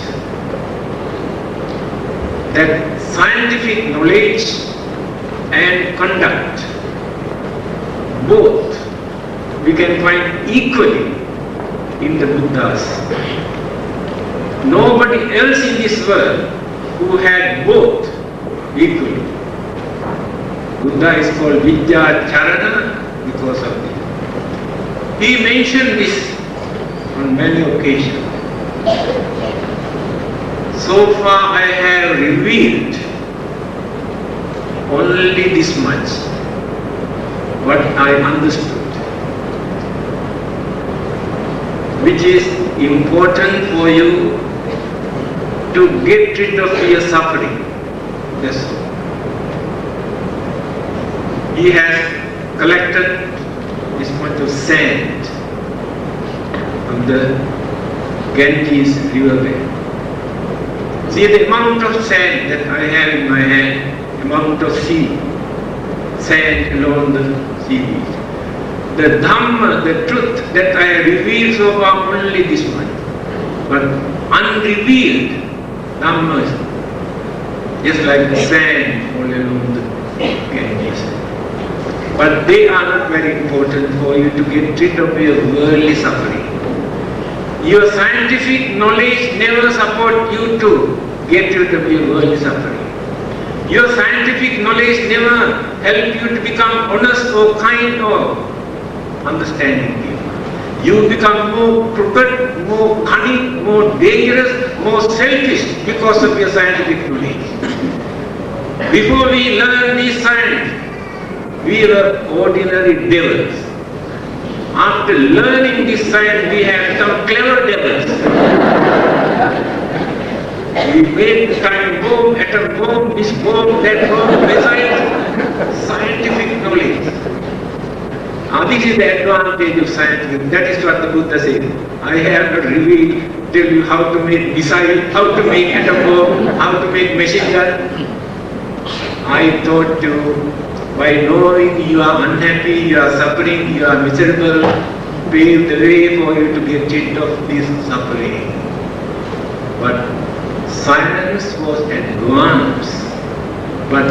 That scientific knowledge and conduct, both we can find equally in the Buddhas. Nobody else in this world who had both equally. Buddha is called Vidya Charana because of this. He mentioned this on many occasions. So far I have revealed only this much, what I understood, which is important for you to get rid of your suffering. That's all. He has collected this much of sand from the Ganges riverbed. See the amount of sand that I have in my hand, amount of sea, sand along the sea beach. The Dhamma, the truth that I have revealed so far, only this much. But unrevealed Dhamma is just like the sand all along the Ganges. But they are not very important for you to get rid of your worldly suffering. Your scientific knowledge never support you to get rid of your worldly suffering. Your scientific knowledge never help you to become honest or kind or understanding people. You become more crooked, more cunning, more dangerous, more selfish because of your scientific knowledge. Before we learn this science, we were ordinary devils. After learning this science, we have become clever devils. We made the time bomb, atom bomb, this bomb, that bomb, besides scientific knowledge. This is the advantage of science. That is what the Buddha said. I have not revealed, tell you how to make missile, how to make atom bomb, how to make machine gun. I taught you by knowing you are unhappy, you are suffering, you are miserable, pave the way for you to get rid of this suffering. But science was advanced, but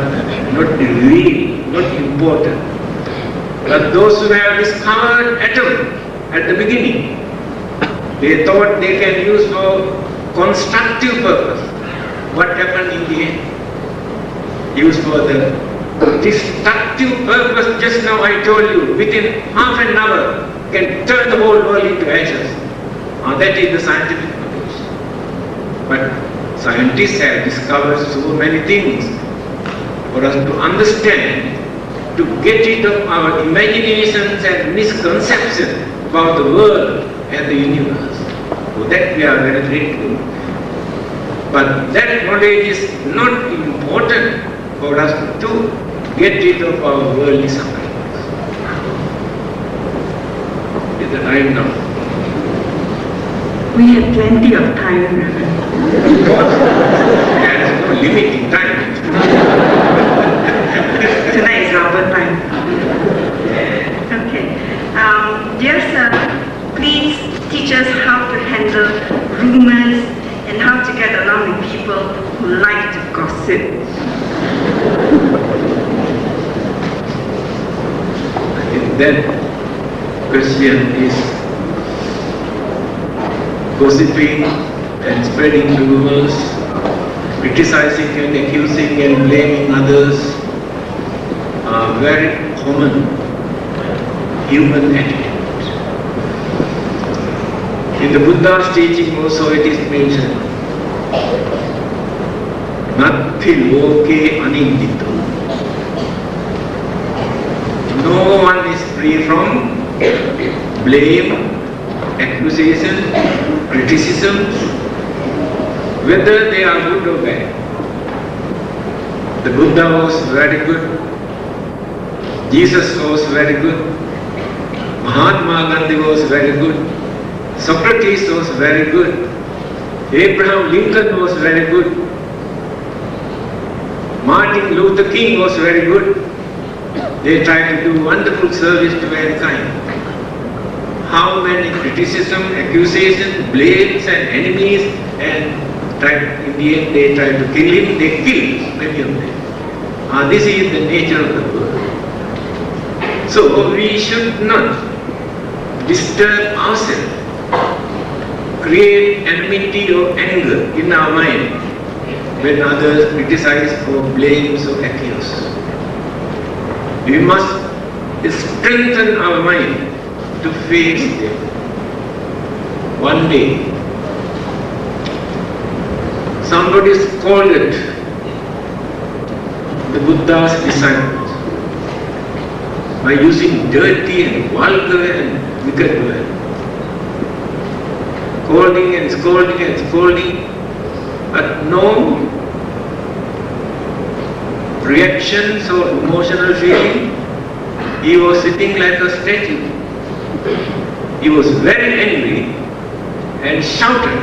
not real, not important. But those who have discovered atom at the beginning, they thought they can use for constructive purpose. What happened in the end? Used for the destructive purpose. Just now I told you, within half an hour can turn the whole world into ashes. That is the scientific knowledge. But scientists have discovered so many things for us to understand, to get rid of our imaginations and misconceptions about the world and the universe. For that we are very grateful. But that knowledge is not important for us to get rid of our worldly sufferings. Is the time now? We have plenty of time, Reverend. Of course. There is no limit in time. Tonight is Robert time. Okay. Dear sir, please teach us how to handle rumors and how to get along with people who like to gossip. I think that question is gossiping and spreading rumors, criticizing and accusing and blaming others are very common human attitude. In the Buddha's teaching also it is mentioned, Natti loke anindito. No one is free from blame, accusation, criticism, whether they are good or bad. The Buddha was very good, Jesus was very good, Mahatma Gandhi was very good, Socrates was very good, Abraham Lincoln was very good, Martin Luther King was very good. They tried to do wonderful service to mankind. How many criticism, accusation, blames and enemies, and in the end they tried to kill him, they killed many of them. This is the nature of the world. So we should not disturb ourselves, create enmity or anger in our mind when others criticize or blames or accuse. We must strengthen our mind to face them. One day, somebody scolded the Buddha's disciples by using dirty and vulgar and wicked words. Scolding and scolding and scolding, but no reactions or emotional feeling. He was sitting like a statue. He was very angry and shouted,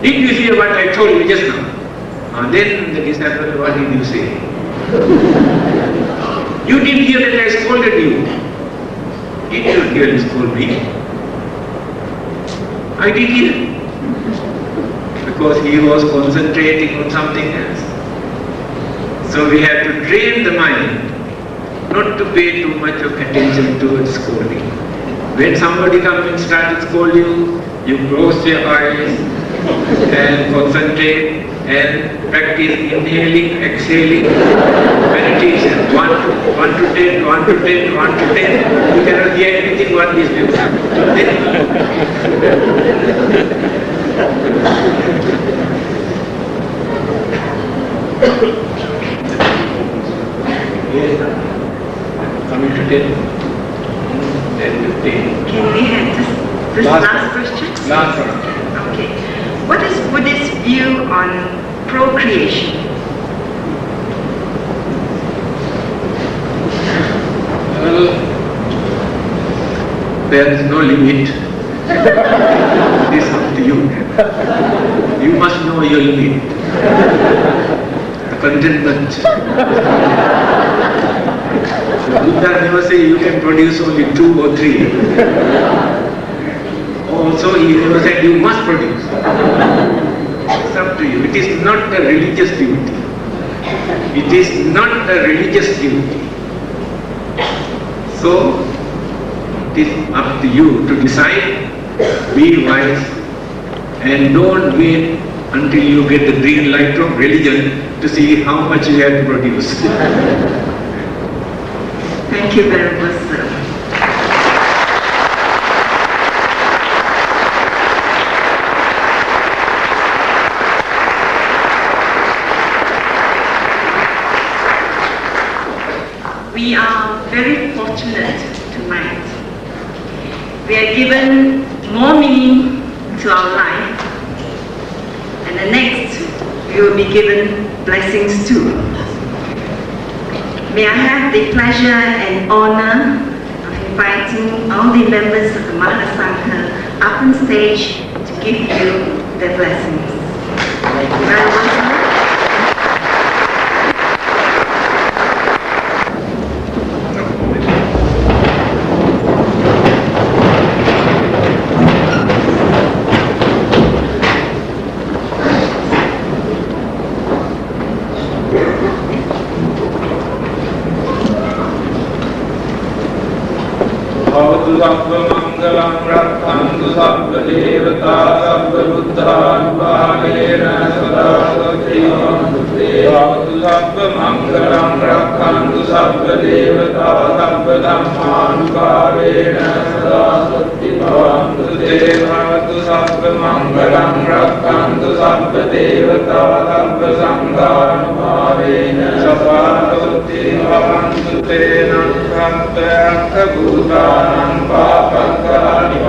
"Did you hear what I told you just now?" Then the disciple, "What did you say?" "You didn't hear that I scolded you." "Did you really scold me?" "I did hear." Because he was concentrating on something else. So we have to train the mind not to pay too much of attention towards scolding. When somebody comes and starts to scold you, you close your eyes and concentrate and practice inhaling, exhaling, meditation. 1 to 10, 1 to 10, 1 to 10. You cannot hear anything what these people Coming to 10. 10 to 10. Can we have this last question? Last one. Okay. What is Buddhist view on procreation? Well, there is no limit. It is up to you. You must know your limit. Contentment. Buddha never say you can produce only 2 or 3. Also, he never said you must produce. It's up to you. It is not a religious duty. It is not a religious duty. So, it is up to you to decide, be wise, and don't wait until you get the green light from religion to see how much you have to produce. Thank you very much, sir. We are very fortunate tonight. We are given more meaning to our life, and the next we will be given blessings too. May I have the pleasure and honor of inviting all the members of the Maha Sangha up on stage to give you their blessings. Venerable, Sabba mangalam rakkhantu sabba devata sabba buddhanupalena sadasati Bhavatu sabba mangalam rakkhantu sabba devata sabba dhammanupalena sadasati Bhavatu devatu sabba mangalam rakkhantu sabba devata sabba sanghanupalena sadasati Bhavantu tena sattva bhutanam papakkalani